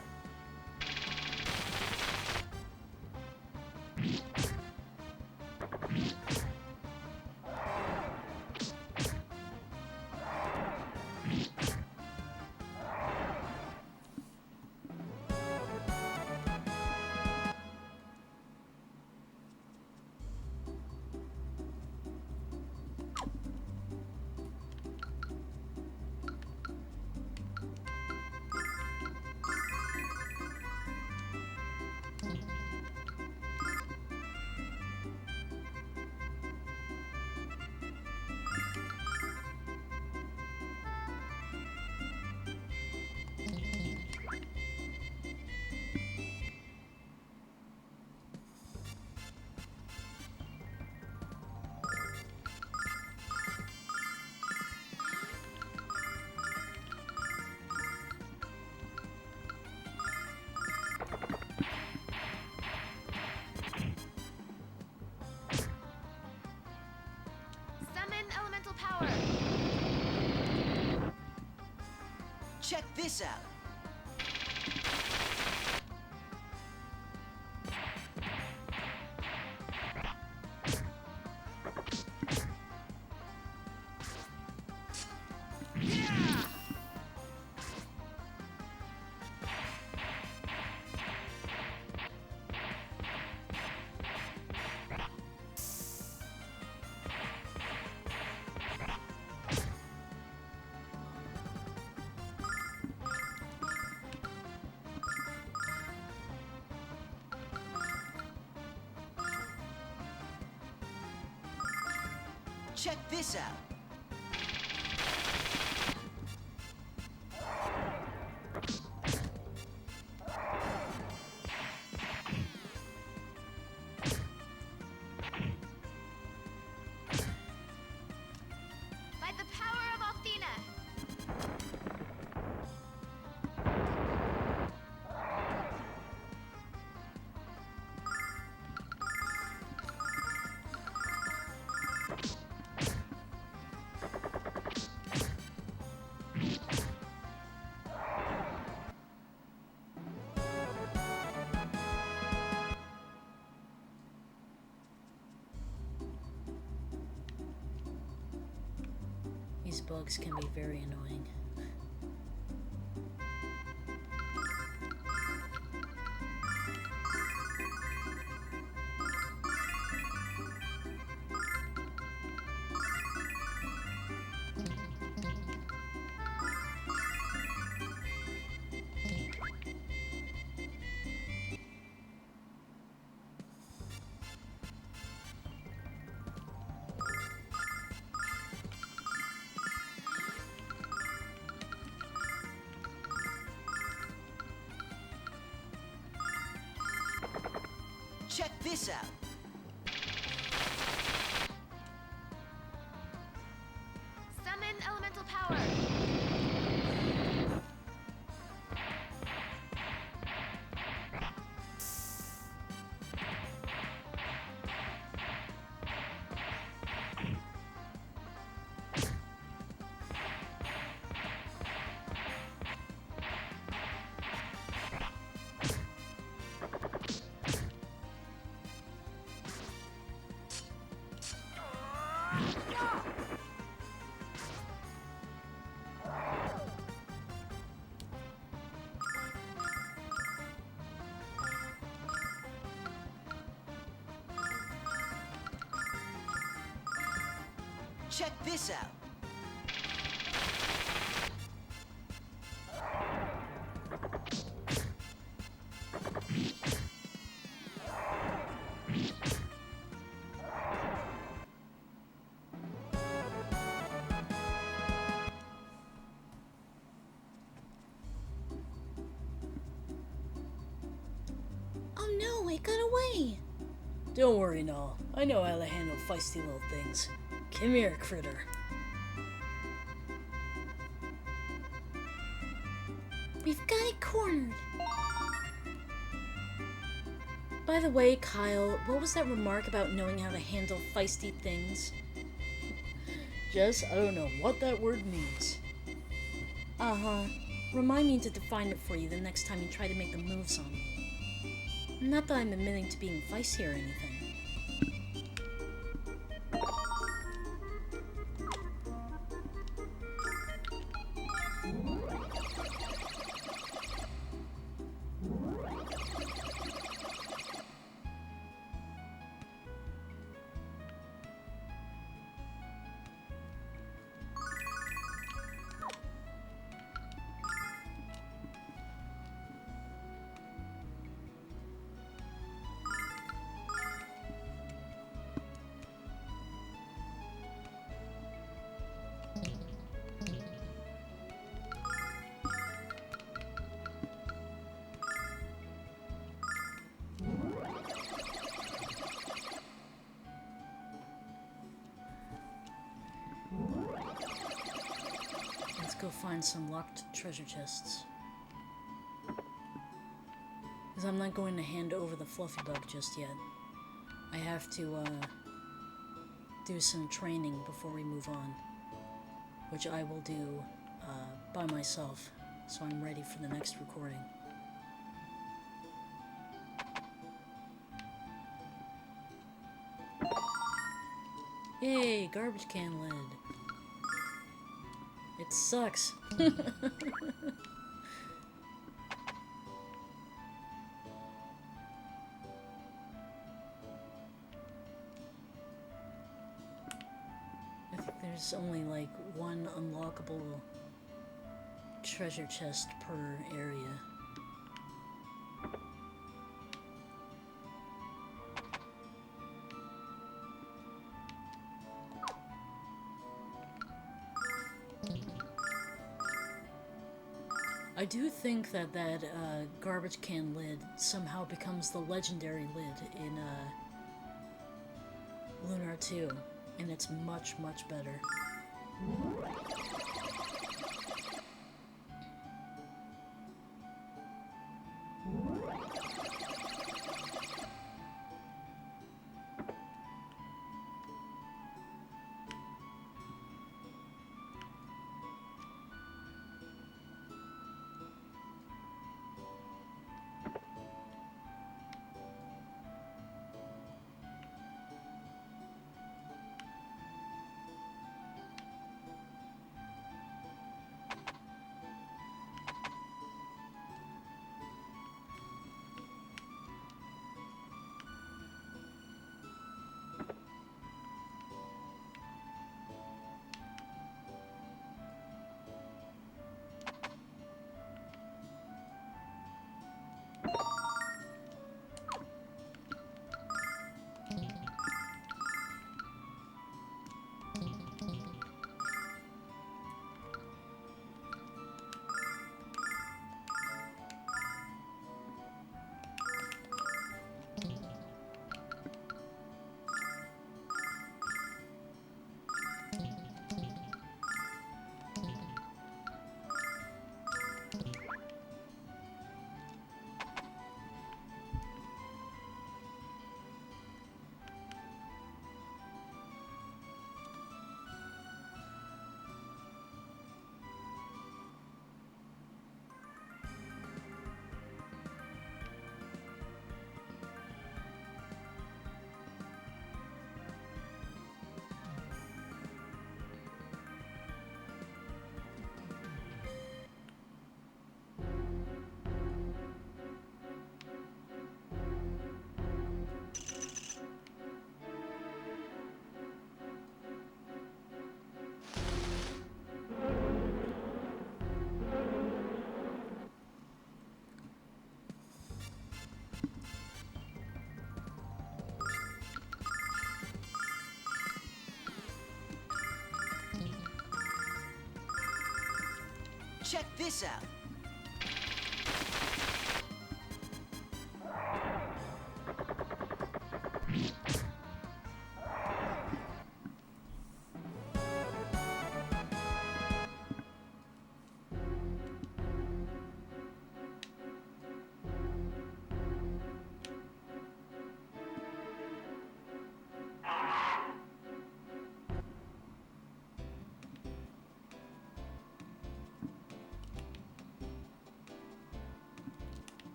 this out. Check this out. By the power of Athena. These bugs can be very annoying. Check this out. Summon elemental power. Check this out. Oh no, it got away! Don't worry, Null. I know how to handle feisty little things. Come here, critter. We've got it cornered. By the way, Kyle, what was that remark about knowing how to handle feisty things? Jess, I don't know what that word means. Uh-huh. Remind me to define it for you the next time you try to make the moves on me. Not that I'm admitting to being feisty or anything. Let's go find some locked treasure chests. Because I'm not going to hand over the fluffy bug just yet. I have to, do some training before we move on. Which I will do, by myself. so I'm ready for the next recording. Yay, garbage can lid. It sucks. I think there's only like one unlockable treasure chest per area. I do think that garbage can lid somehow becomes the legendary lid in Lunar 2, and it's much, much better. Check this out.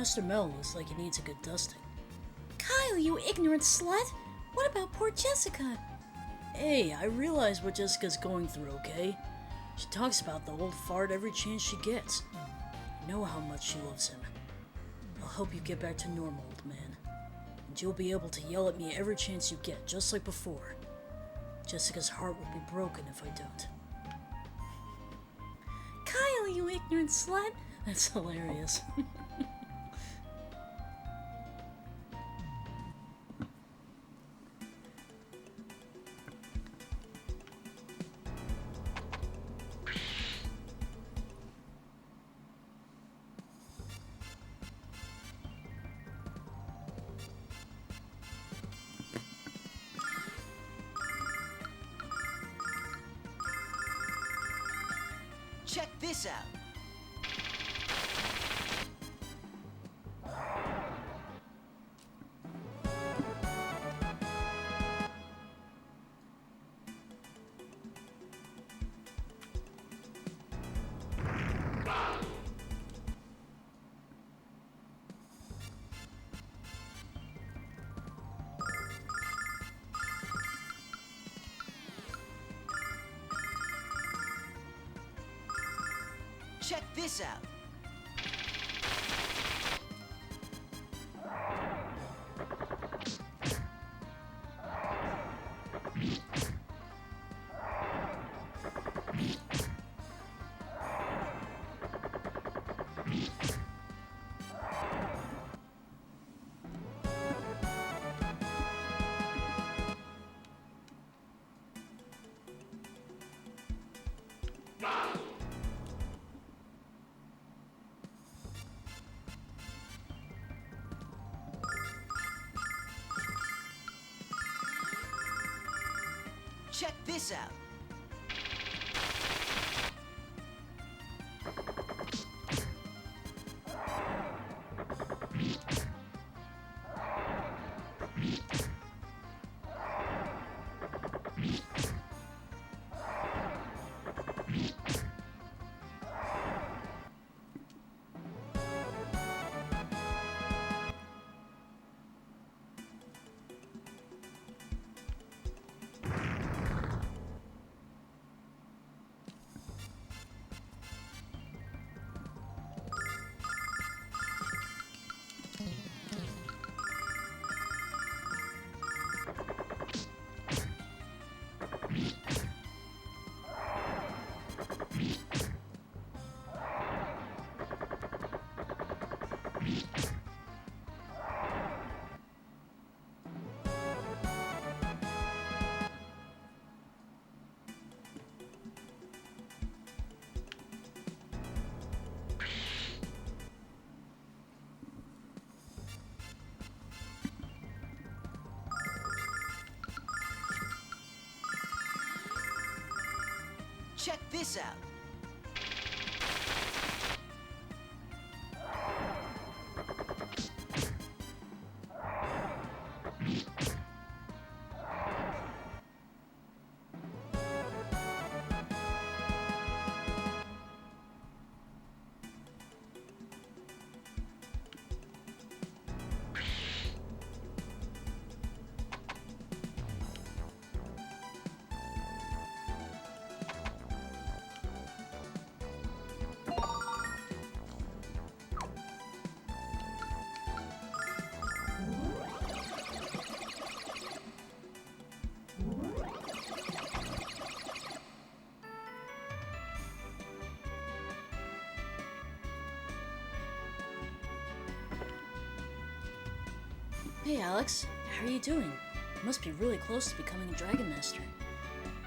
Master Mel looks like he needs a good dusting. Kyle, you ignorant slut! What about poor Jessica? Hey, I realize what Jessica's going through, okay? She talks about the old fart every chance she gets. I know how much she loves him. I'll help you get back to normal, old man. And you'll be able to yell at me every chance you get, just like before. Jessica's heart will be broken if I don't. Kyle, you ignorant slut! That's hilarious. Check this out. Check this out. Check this out. Check this out. Hey Alex, how are you doing? You must be really close to becoming a Dragon Master.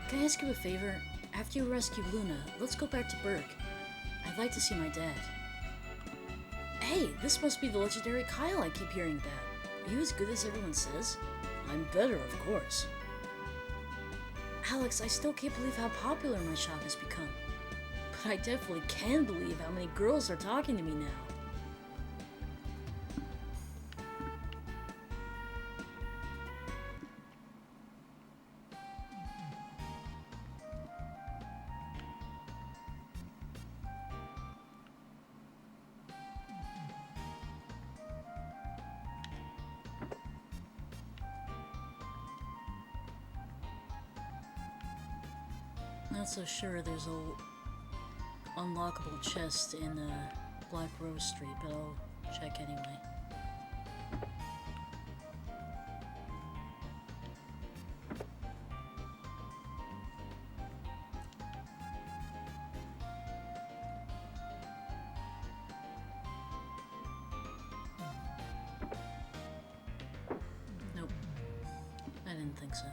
Can I ask you a favor? After you rescue Luna, let's go back to Berg. I'd like to see my dad. Hey, this must be the legendary Kyle I keep hearing about. Are you as good as everyone says? I'm better, of course. Alex, I still can't believe how popular my shop has become. But I definitely can believe how many girls are talking to me now. Not so sure there's a unlockable chest in Black Rose Street, but I'll check anyway. Nope. I didn't think so.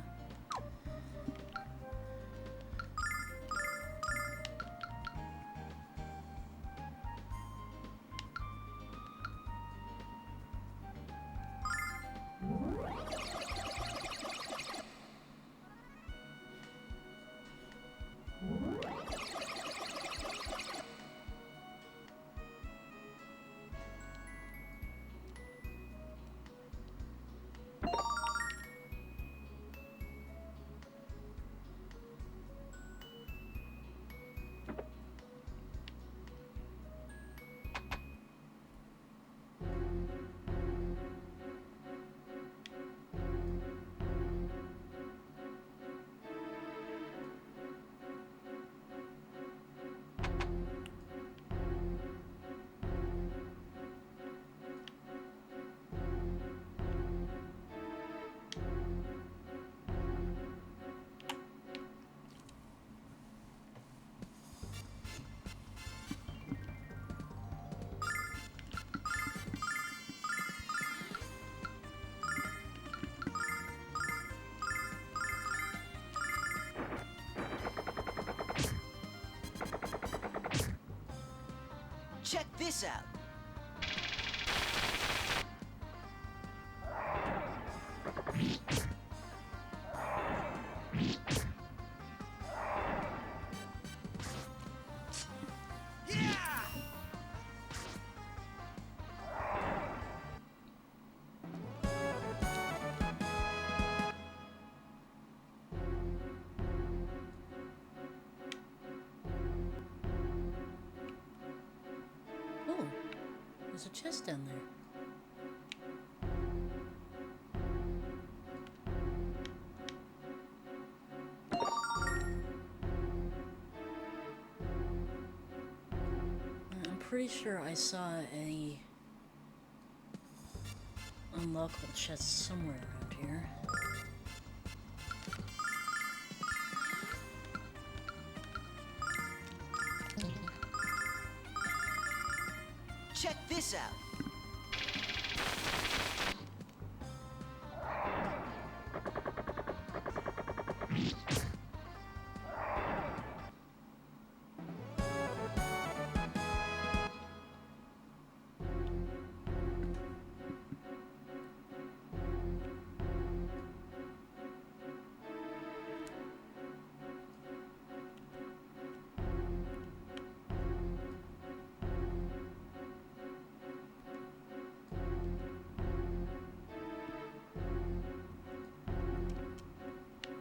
Check this out. Oh, there's a chest down there. I'm pretty sure I saw a unlockable chest somewhere around here. Check this out.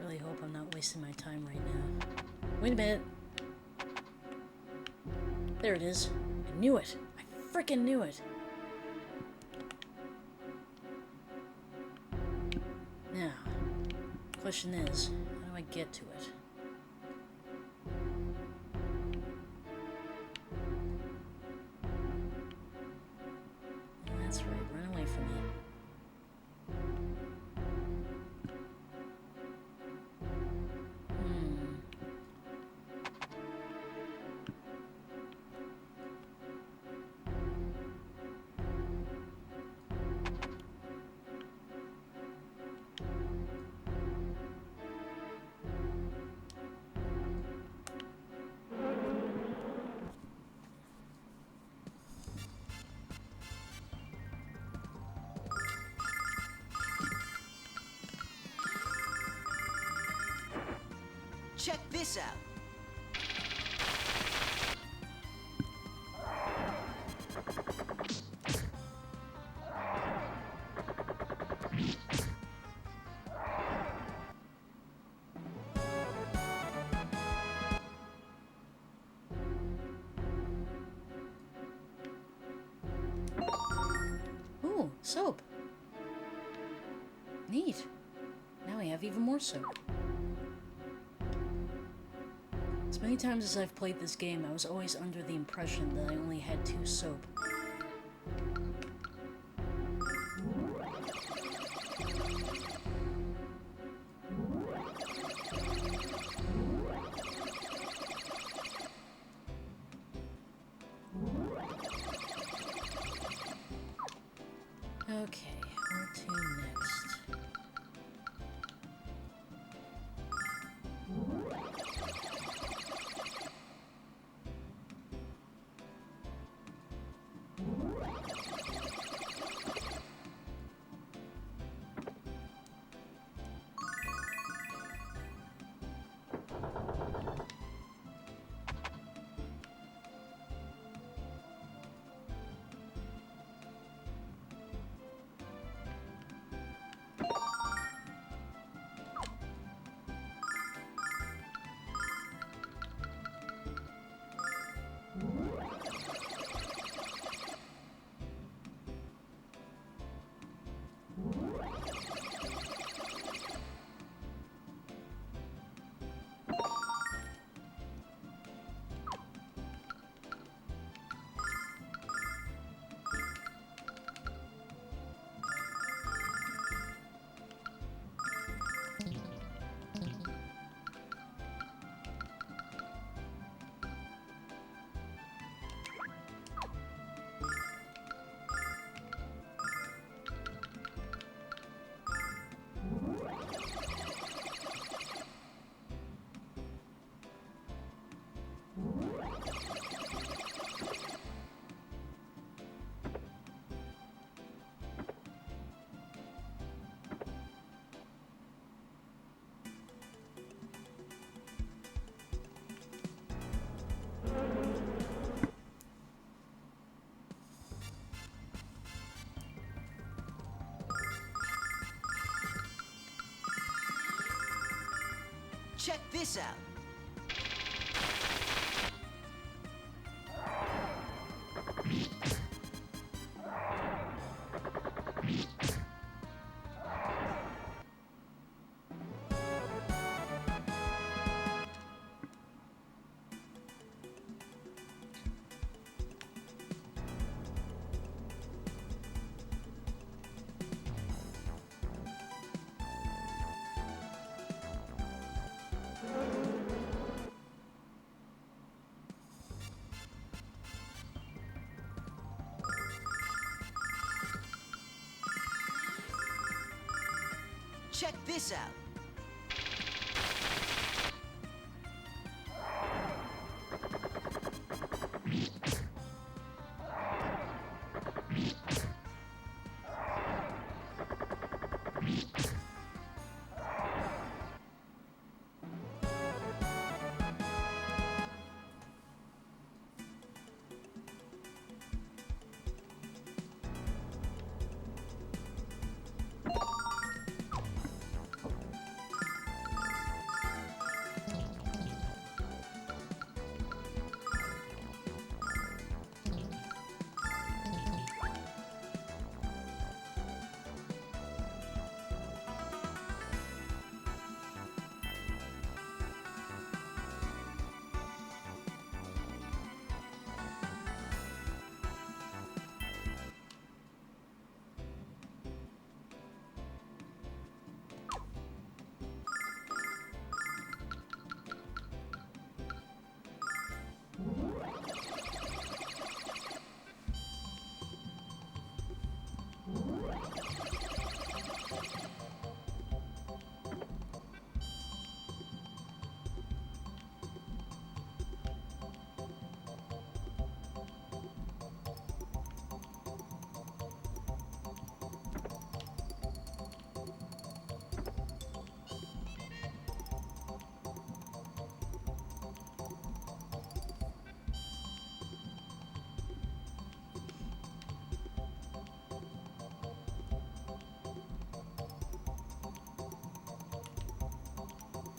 Really hope I'm not wasting my time right now. Wait a minute. There it is. I knew it. I freaking knew it. Now, question is, how do I get to it? That's right, run away from me. Check this out. Ooh, soap. Neat. Now we have even more soap. As many times as I've played this game, I was always under the impression that I only had 2 soap. Okay, where to next? Check this out. Check this out.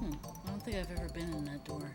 I don't think I've ever been in that door.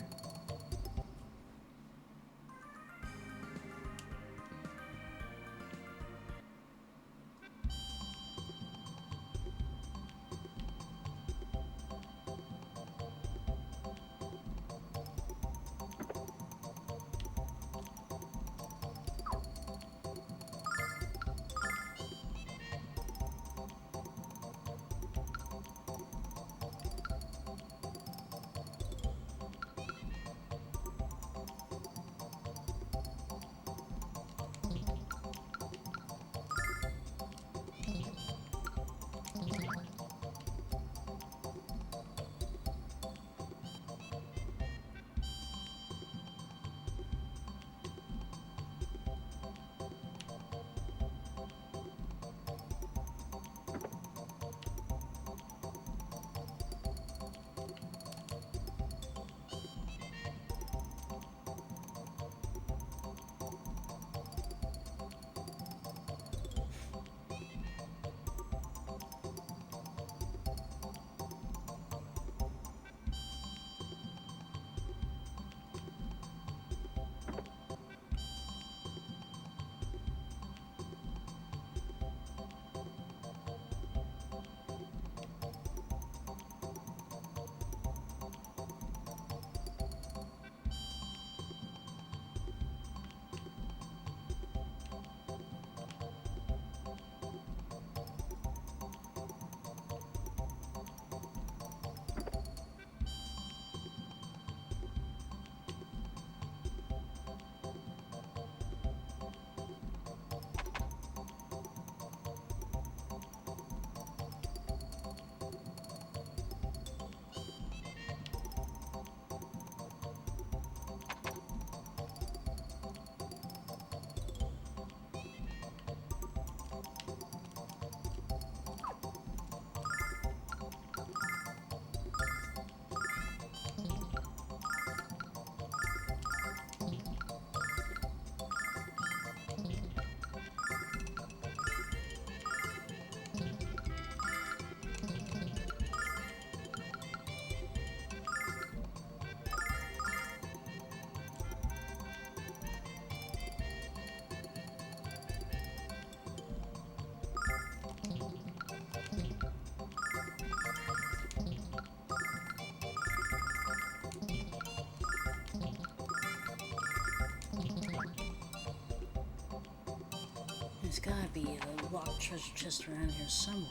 There's gotta be a locked treasure chest around here somewhere.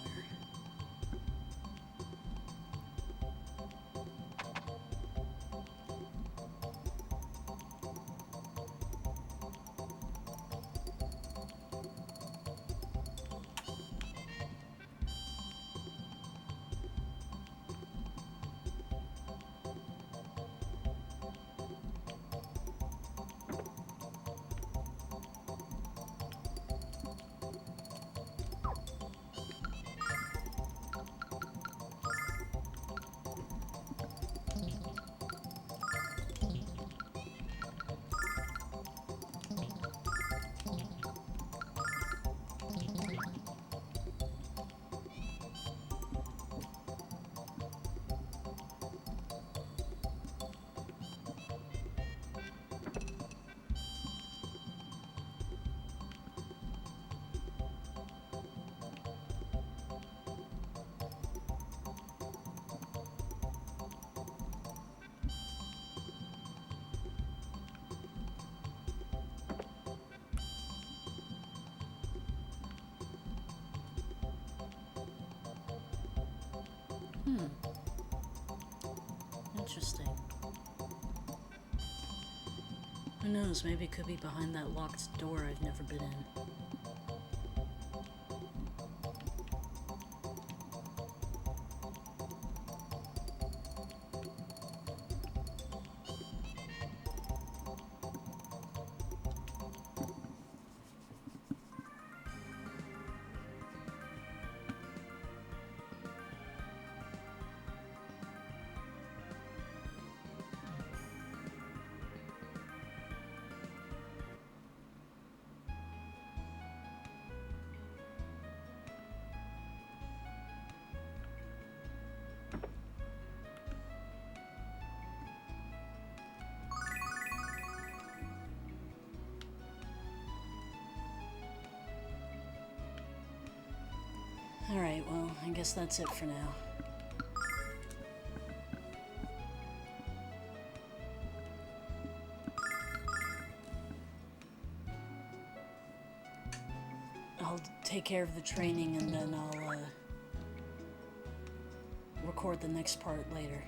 Interesting. Who knows, maybe it could be behind that locked door I've never been in. Alright, well, I guess that's it for now. I'll take care of the training and then I'll record the next part later.